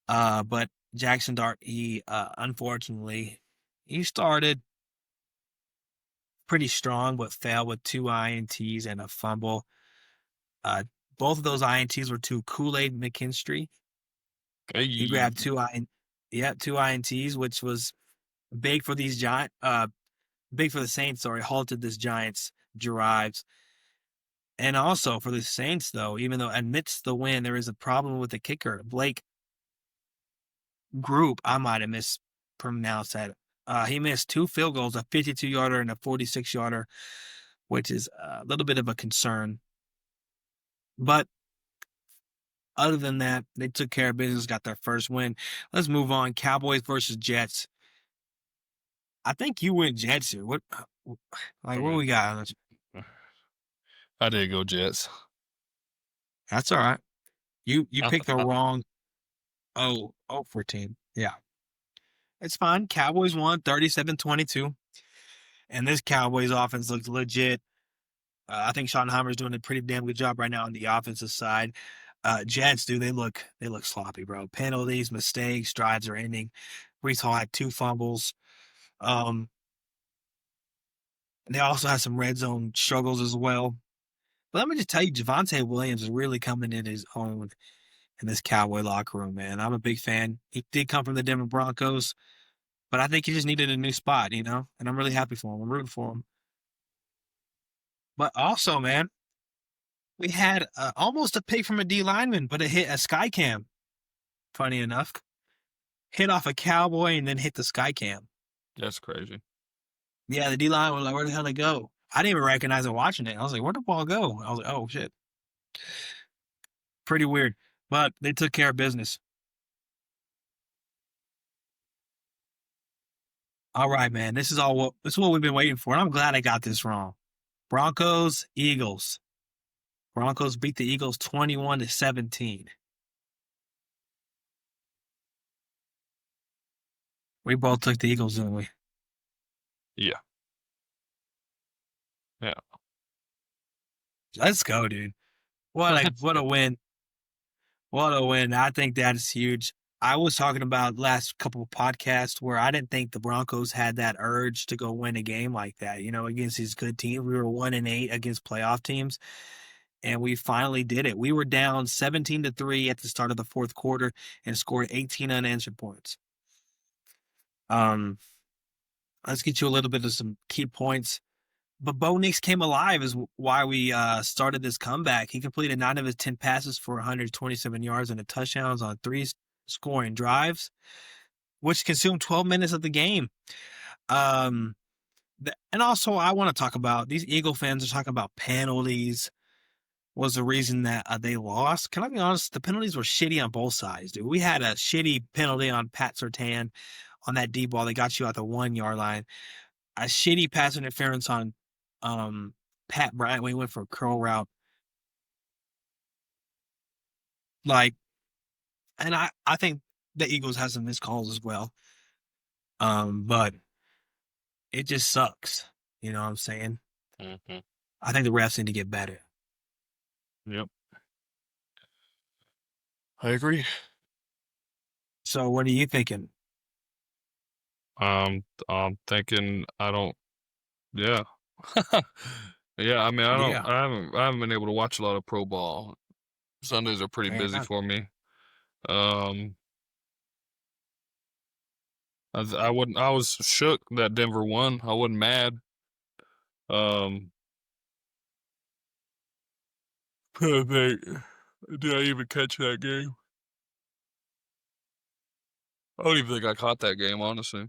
But Jackson Dart, unfortunately, he started pretty strong, but failed with 2 INTs and a fumble. Both of those INTs were to Kool-Aid McKinstry. He grabbed 2 INTs, which was big for these big for the Saints. Sorry, halted this Giants drives. And also for the Saints, though, even though amidst the win, there is a problem with the kicker, Blake Group. I might have mispronounced that. He missed 2 field goals, a 52-yarder and a 46-yarder, which is a little bit of a concern. But other than that, they took care of business, got their first win. Let's move on. Cowboys versus Jets. I think you went Jets here. What we got? I did go Jets. That's all right. You I- picked the I- wrong 14. Yeah. It's fine. Cowboys won 37-22. And this Cowboys offense looks legit. I think Schottenheimer's doing a pretty damn good job right now on the offensive side. Jets, dude, they look sloppy, bro. Penalties, mistakes, drives are ending. Brees Hall had 2 fumbles. They also had some red zone struggles as well. But let me just tell you, Javonte Williams is really coming in his own in this Cowboy locker room, man. I'm a big fan. He did come from the Denver Broncos, but I think he just needed a new spot, and I'm really happy for him. I'm rooting for him. But also, man, we had almost a pick from a D lineman, but it hit a sky cam. Funny enough, hit off a Cowboy and then hit the sky cam. That's crazy. Yeah, the D line was like, "Where the hell did it go?" I didn't even recognize it watching it. I was like, "Where'd the ball go?" I was like, "Oh shit." Pretty weird, but they took care of business. All right, man. This is what we've been waiting for, and I'm glad I got this wrong. Broncos, Eagles. Broncos beat the Eagles 21-17. We both took the Eagles, didn't we? Yeah. Yeah. Let's go, dude. What a win. What a win. I think that is huge. I was talking about last couple of podcasts where I didn't think the Broncos had that urge to go win a game like that, against these good teams. We were 1-8 against playoff teams, and we finally did it. We were down 17-3 at the start of the 4th quarter and scored 18 unanswered points. Let's get you a little bit of some key points. But Bo Nix came alive is why we started this comeback. He completed 9 of his 10 passes for 127 yards and a touchdowns on 3 scoring drives, which consumed 12 minutes of the game. And also, I want to talk about these Eagle fans are talking about penalties was the reason that they lost. Can I be honest? The penalties were shitty on both sides, dude. We had a shitty penalty on Pat Surtain on that deep ball that got you out the 1-yard line. A shitty pass interference on Pat Bryant when he went for a curl route. And I think the Eagles have some missed calls as well. But it just sucks. You know what I'm saying? Mm-hmm. I think the refs need to get better. Yep. I agree. So what are you thinking? I'm thinking yeah. Yeah, I mean, Yeah. I haven't been able to watch a lot of pro ball. Sundays are pretty Fair busy enough. for me. Um, I wouldn't. I was shook that Denver won. I wasn't mad. Um, I think, did I even catch that game? I don't even think I caught that game, honestly.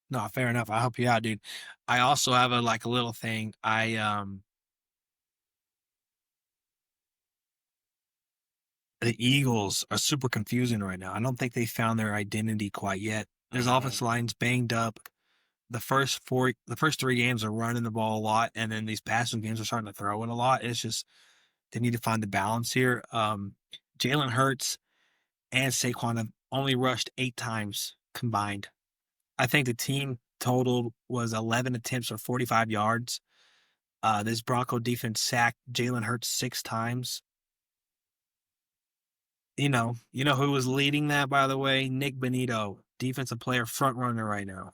No, fair enough. I help you out, dude. I also have a little thing. The Eagles are super confusing right now. I don't think they found their identity quite yet. Their offensive line's banged up. The first three games are running the ball a lot, and then these passing games are starting to throw it a lot. It's just they need to find the balance here. Jalen Hurts and Saquon have only rushed 8 times combined. I think the team total was 11 attempts for 45 yards. This Bronco defense sacked Jalen Hurts 6 times. You know who was leading that, by the way? Nick Benito, defensive player front runner right now.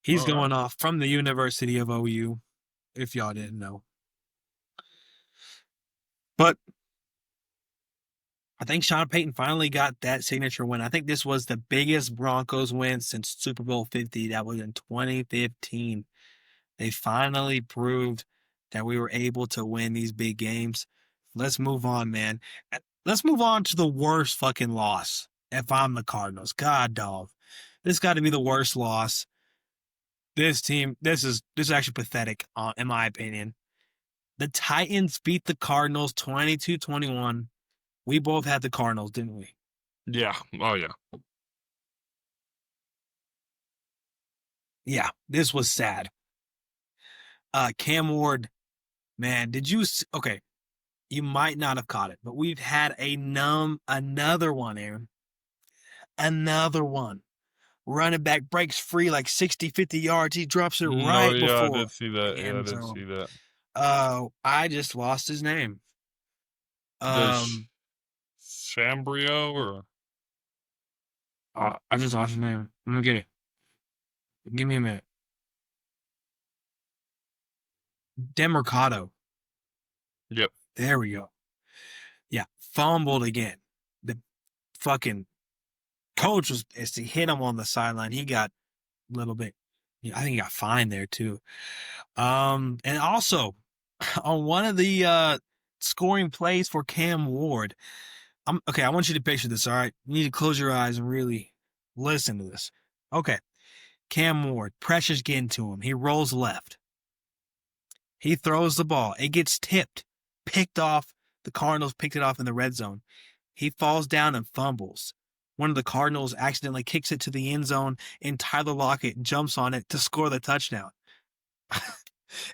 He's All right. going off from the University of OU, if y'all didn't know. But I think Sean Payton finally got that signature win. I think this was the biggest Broncos win since Super Bowl 50. That was in 2015. They finally proved that we were able to win these big games. Let's move on, man. Let's move on to the worst fucking loss. If I'm the Cardinals, God, dog, this got to be the worst loss. This team, this is actually pathetic, in my opinion. The Titans beat the Cardinals 22-21. We both had the Cardinals, didn't we? Yeah. Oh yeah. Yeah, this was sad. Cam Ward, man, okay, you might not have caught it, but we've had another one, Aaryn. Another one. Running back breaks free like 60, 50 yards. He drops it No, right yeah, I before did see the that. Yeah, I end did see zone. that. I just lost his name. The Chambrio or I just lost his name. Let me get it. Give me a minute. Demercado. yep. There we go. Yeah, fumbled again. The fucking coach as he hit him on the sideline. He got a little bit. I think he got fined there too. And also on one of the scoring plays for Cam Ward. Okay. I want you to picture this. All right, you need to close your eyes and really listen to this. Okay, Cam Ward, pressure's getting to him. He rolls left. He throws the ball. It gets tipped, picked off. The Cardinals picked it off in the red zone. He falls down and fumbles. One of the Cardinals accidentally kicks it to the end zone, and Tyler Lockett jumps on it to score the touchdown.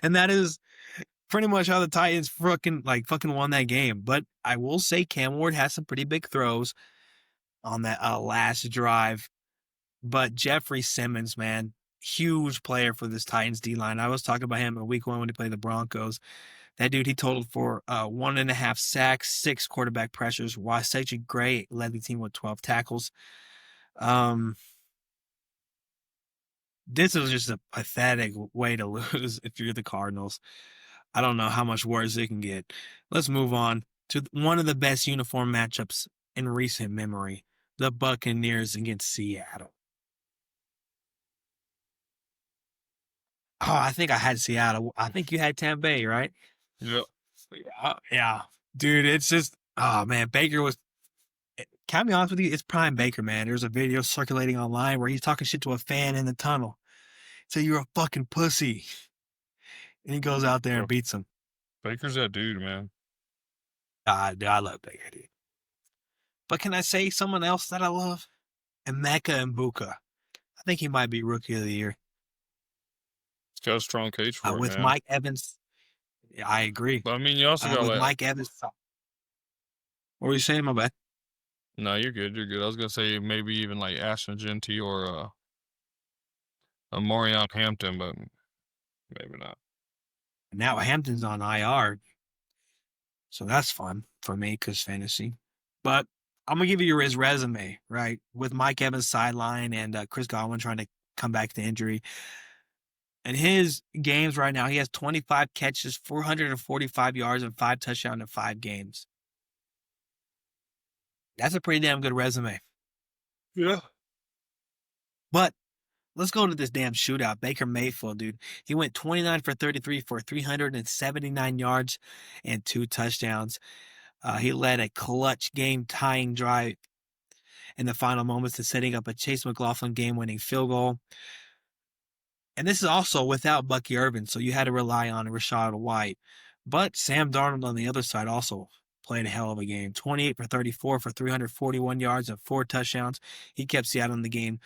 And that is pretty much how the Titans fucking won that game. But I will say Cam Ward has some pretty big throws on that last drive. But Jeffrey Simmons, man, huge player for this Titans D-line. I was talking about him in week 1 when he played the Broncos. That dude, he totaled for 1.5 sacks, 6 quarterback pressures, while Cedric Gray led the team with 12 tackles. This is just a pathetic way to lose if you're the Cardinals. I don't know how much worse it can get. Let's move on to one of the best uniform matchups in recent memory, the Buccaneers against Seattle. Oh, I think I had Seattle. I think you had Tampa Bay, right? Yep. Yeah. Dude, it's just, oh, man, Baker was, can I be honest with you? It's prime Baker, man. There's a video circulating online where he's talking shit to a fan in the tunnel. So you're a fucking pussy. And he goes out there and beats him. Baker's that dude, man. Dude, I love Baker, dude. But can I say someone else that I love? Emeka Mbuka. I think he might be Rookie of the Year. He's got a strong case for it, With man. Mike Evans. Yeah, I agree. But I mean, you also got with like Mike Evans. What were you saying? My bad. No, you're good. You're good. I was gonna say maybe even like Ashton Genty or a Morion Hampton, but maybe not. Now Hampton's on IR. So that's fun for me because fantasy. But I'm going to give you his resume, right? With Mike Evans sideline and Chris Godwin trying to come back to injury. In his games right now, he has 25 catches, 445 yards, and 5 touchdowns in 5 games. That's a pretty damn good resume. Yeah. But let's go to this damn shootout. Baker Mayfield, dude. He went 29 for 33 for 379 yards and 2 touchdowns. He led a clutch game-tying drive in the final moments to setting up a Chase McLaughlin game-winning field goal. And this is also without Bucky Irvin, so you had to rely on Rashad White. But Sam Darnold on the other side also played a hell of a game. 28 for 34 for 341 yards and 4 touchdowns. He kept Seattle in the game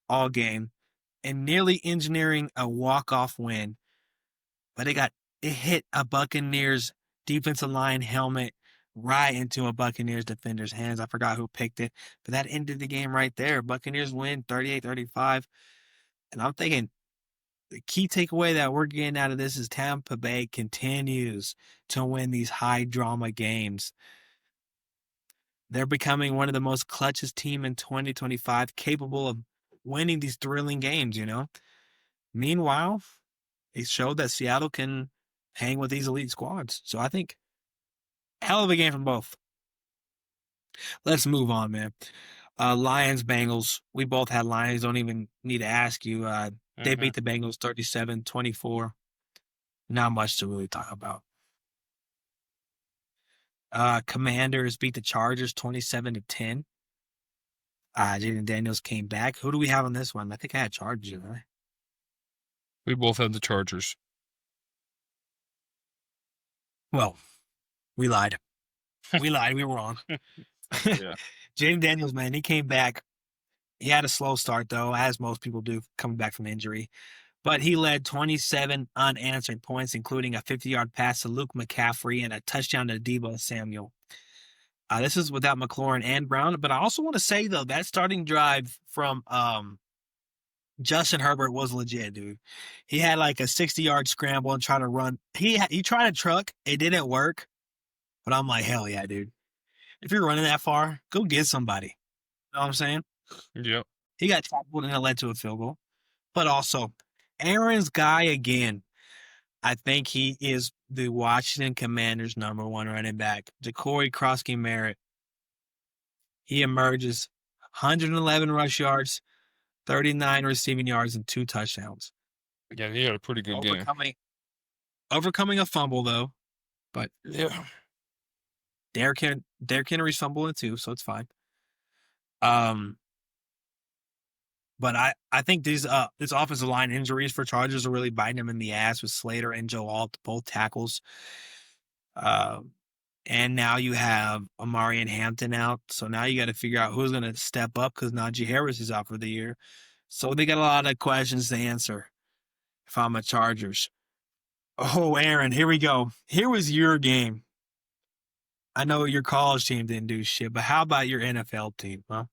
all game and nearly engineering a walk-off win. But it hit a Buccaneers defensive line helmet right into a Buccaneers defender's hands. I forgot who picked it, but that ended the game right there. Buccaneers win 38-35. And I'm thinking the key takeaway that we're getting out of this is Tampa Bay continues to win these high-drama games. They're becoming one of the most clutchest team in 2025, capable of winning these thrilling games, you know? Meanwhile, it showed that Seattle can hang with these elite squads. So I think hell of a game from both. Let's move on, man. Lions, Bengals. We both had Lions. Don't even need to ask you. They beat the Bengals 37-24. Not much to really talk about. Commanders beat the Chargers 27-10. Jaden Daniels came back. Who do we have on this one? I think I had Chargers, right? We both had the Chargers. Well, we lied. We lied. We were wrong. Yeah. Jaden Daniels, man, he came back. He had a slow start, though, as most people do, coming back from injury. But he led 27 unanswered points, including a 50-yard pass to Luke McCaffrey and a touchdown to Deebo Samuel. This is without McLaurin and Brown. But I also want to say, though, that starting drive from Justin Herbert was legit, dude. He had like a 60-yard scramble and tried to run. He tried to truck. It didn't work. But I'm like, hell yeah, dude. If you're running that far, go get somebody. You know what I'm saying? Yep. He got tackled and it led to a field goal. But also, Aaron's guy again. I think he is the Washington Commanders' number 1 running back. Ja'Cory Krosky-Merritt. He emerges 111 rush yards, 39 receiving yards, and 2 touchdowns. Yeah, he had a pretty good game. Overcoming a fumble, though. But yeah, Derrick Henry's fumbling too, so it's fine. But I think this offensive line injuries for Chargers are really biting him in the ass with Slater and Joe Alt, both tackles. And now you have Amari and Hampton out. So now you got to figure out who's going to step up because Najee Harris is out for the year. So they got a lot of questions to answer if I'm a Chargers. Oh, Aaryn, here we go. Here was your game. I know your college team didn't do shit, but how about your NFL team, huh?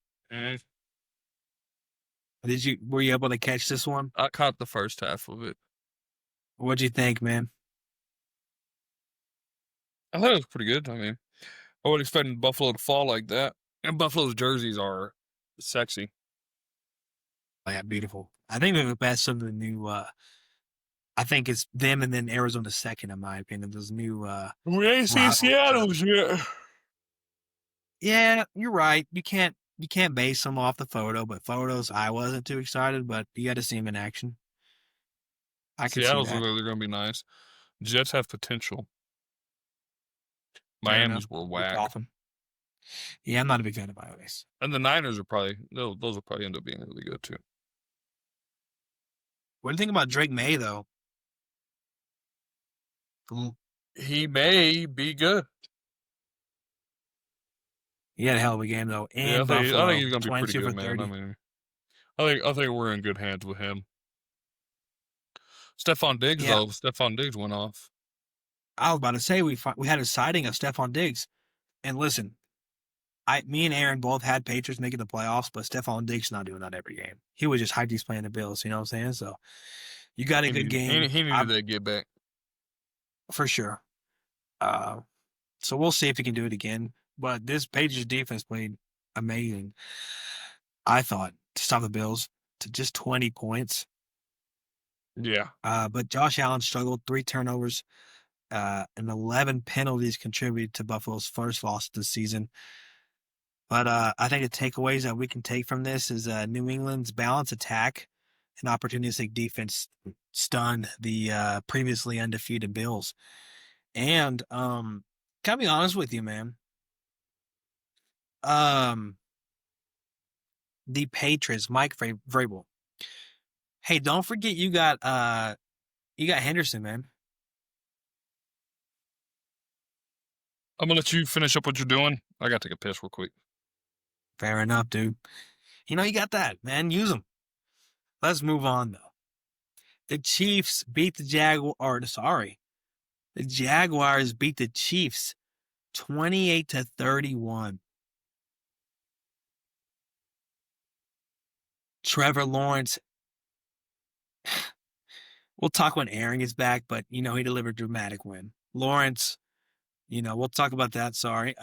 Were you able to catch this one? I caught the first half of it. What'd you think, man? I thought it was pretty good. I mean, I would expect Buffalo to fall like that. And Buffalo's jerseys are sexy. Oh, yeah, beautiful. I think they're the best of the new. I think it's them and then Arizona second, in my opinion. Those new. We ain't seen Seattle's yet. Yeah, you're right. You can't base them off the photo, but photos, I wasn't too excited, but you got to see them in action. I can Seattle's see that. really going to be nice. Jets have potential. Miami's were whack. Yeah, I'm not a big fan of Miami's. And the Niners are probably, those will probably end up being really good too. What do you think about Drake May, though? He may be good. He had a hell of a game, though. And Yeah, I think he's going to be pretty 22 good, for man. 30. I mean, I think we're in good hands with him. Stephon Diggs, though. Stephon Diggs went off. I was about to say we had a sighting of Stephon Diggs. And listen, me and Aaryn both had Patriots making the playoffs, but Stephon Diggs not doing that every game. He was just hyped he's playing the Bills, you know what I'm saying? So you got a good game. He needed that get back. For sure. So we'll see if he can do it again. But this Patriots defense played amazing, I thought, to stop the Bills to just 20 points. Yeah. But Josh Allen struggled, 3 turnovers, and 11 penalties contributed to Buffalo's first loss of the season. But I think the takeaways that we can take from this is New England's balanced attack and opportunistic defense stunned the previously undefeated Bills. And gotta be honest with you, man. Um, the Patriots, Mike Vrabel. Hey, don't forget you got Henderson, man. I'm gonna let you finish up what you're doing. I gotta take a piss real quick. Fair enough, dude. You know you got that, man. Use them. Let's move on though. The Chiefs beat the the Jaguars beat the Chiefs 28-31. Trevor Lawrence. We'll talk when Aaryn gets back, but he delivered a dramatic win. Lawrence, we'll talk about that. Sorry.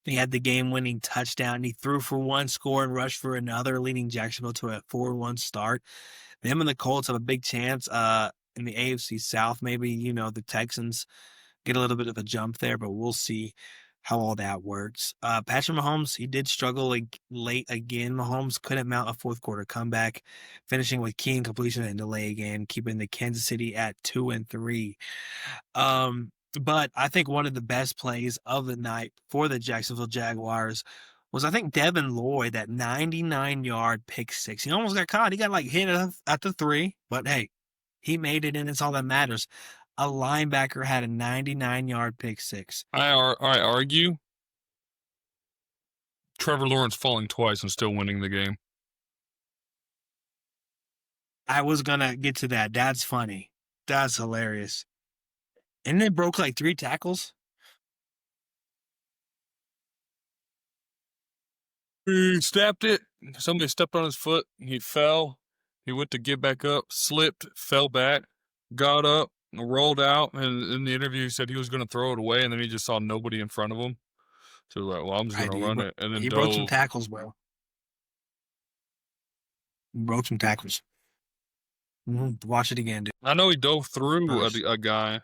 He had the game-winning touchdown. He threw for one, score, and rushed for another, leading Jacksonville to a 4-1 start. Them and the Colts have a big chance in the AFC South. Maybe, the Texans get a little bit of a jump there, but we'll see how all that works. Patrick Mahomes, he did struggle late again. Mahomes couldn't mount a fourth-quarter comeback, finishing with key incompletion and delay again, keeping the Kansas City at 2-3. But I think one of the best plays of the night for the Jacksonville Jaguars was, I think, Devin Lloyd, that 99-yard pick six. He almost got caught. He got hit at the 3, but hey, he made it, and it's all that matters. A linebacker had a 99-yard pick six. I argue Trevor Lawrence falling twice and still winning the game. I was going to get to that. That's funny. That's hilarious. And they broke 3 tackles. He snapped it. Somebody stepped on his foot. He fell. He went to get back up, slipped, fell back, got up, rolled out. And in the interview, he said he was going to throw it away, and then he just saw nobody in front of him. So he was like, well, I'm just going to run it. And then he broke some tackles, bro. He broke some tackles. Watch it again, dude. I know he dove through a guy.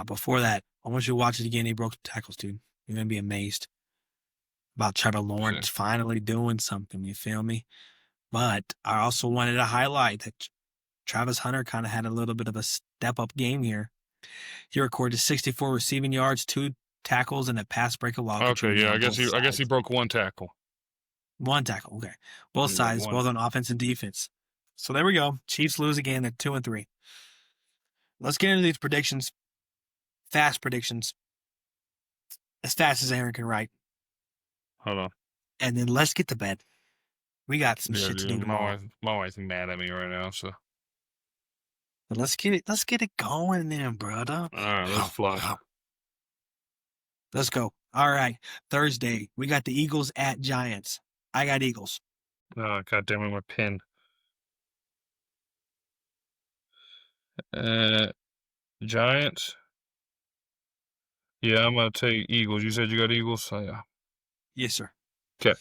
Before that, I want you to watch it again. He broke some tackles, dude. You're going to be amazed about Trevor Lawrence finally doing something. You feel me? But I also wanted to highlight that Travis Hunter kind of had a little bit of a step-up game here. He recorded 64 receiving yards, 2 tackles, and a pass breakup. Okay, yeah, I guess he broke 1 tackle. 1 tackle, okay. Both sides, both on offense and defense. So there we go. Chiefs lose again at 2-3. Let's get into these predictions. Fast predictions. As fast as Aaryn can write. Hold on. And then let's get to bed. We got some shit to do tomorrow. My wife's mad at me right now, so. But let's get it going then, brother. All right, let's fly. Let's go. All right. Thursday, we got the Eagles at Giants. I got Eagles. Oh, God damn it, my pin. Giants. Yeah, I'm going to take Eagles. You said you got Eagles? So, yeah. Yes, sir. Okay.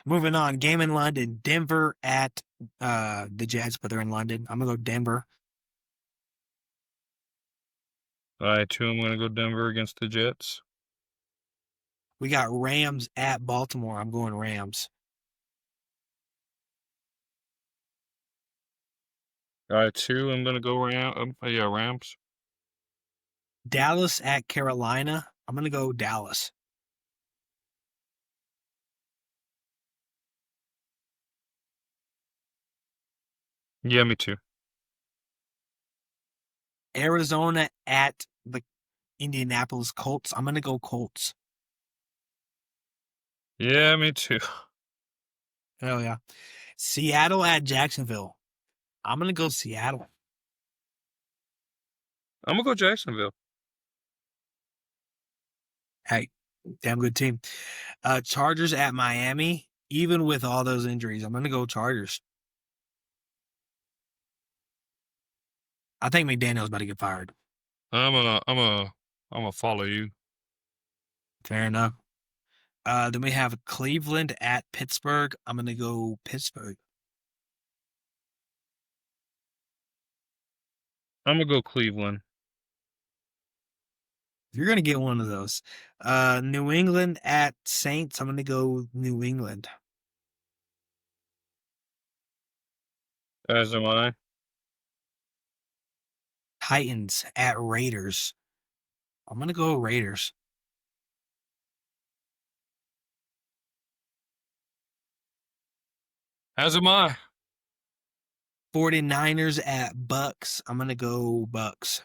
Moving on. Game in London. Denver at the Jets, but they're in London. I'm going to go Denver. All right, too. I'm going to go Denver against the Jets. We got Rams at Baltimore. I'm going Rams. All right, 2. I'm going to go Rams. Dallas at Carolina. I'm going to go Dallas. Yeah, me too. Arizona at the Indianapolis Colts. I'm going to go Colts. Yeah, me too. Hell yeah. Seattle at Jacksonville. I'm going to go Seattle. I'm going to go Jacksonville. Hey, damn good team. Chargers at Miami. Even with all those injuries, I'm going to go Chargers. I think McDaniel's about to get fired. I'm gonna follow you. Fair enough. Then we have Cleveland at Pittsburgh. I'm going to go Pittsburgh. I'm gonna go Cleveland. You're going to get one of those. New England at Saints. I'm going to go New England. As am I. Titans at Raiders. I'm going to go Raiders. As am I. 49ers at Bucks. I'm going to go Bucks.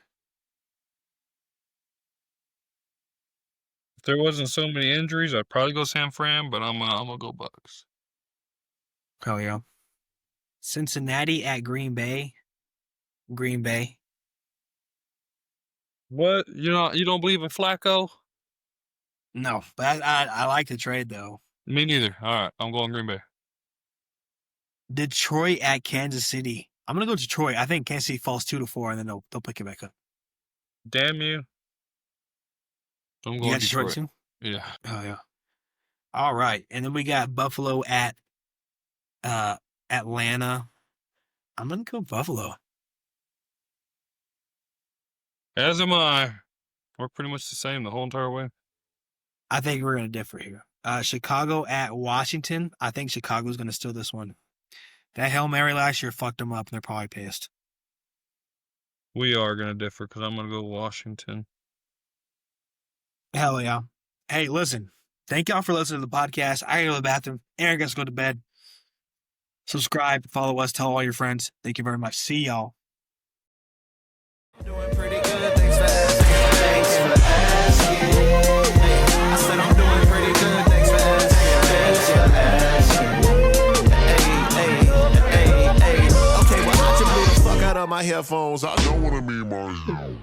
If there wasn't so many injuries, I'd probably go San Fran, but I'm gonna go Bucks. Hell yeah. Cincinnati at Green Bay. Green Bay. What? You don't believe in Flacco? No, but I like the trade, though. Me neither. All right, I'm going Green Bay. Detroit at Kansas City. I'm going to go Detroit. I think Kansas City falls 2-4, and then they'll pick it back up. Damn you. I'm You going got Detroit Detroit. too? Yeah. Oh, yeah. All right. And then we got Buffalo at Atlanta. I'm going to go Buffalo. As am I. We're pretty much the same the whole entire way. I think we're going to differ here. Chicago at Washington. I think Chicago's going to steal this one. That Hail Mary last year fucked them up, and they're probably pissed. We are going to differ because I'm going to go Washington. Hell yeah. Hey, listen. Thank y'all for listening to the podcast. I gotta go to the bathroom. Aaryn gets to go to bed. Subscribe, follow us, tell all your friends. Thank you very much. See y'all. Doing pretty good, thanks for asking. Thanks for asking. I said I'm doing pretty good, thanks for asking. Thanks for asking. Hey. Okay, well, I just blew the fuck out of my headphones. I know what I mean, man.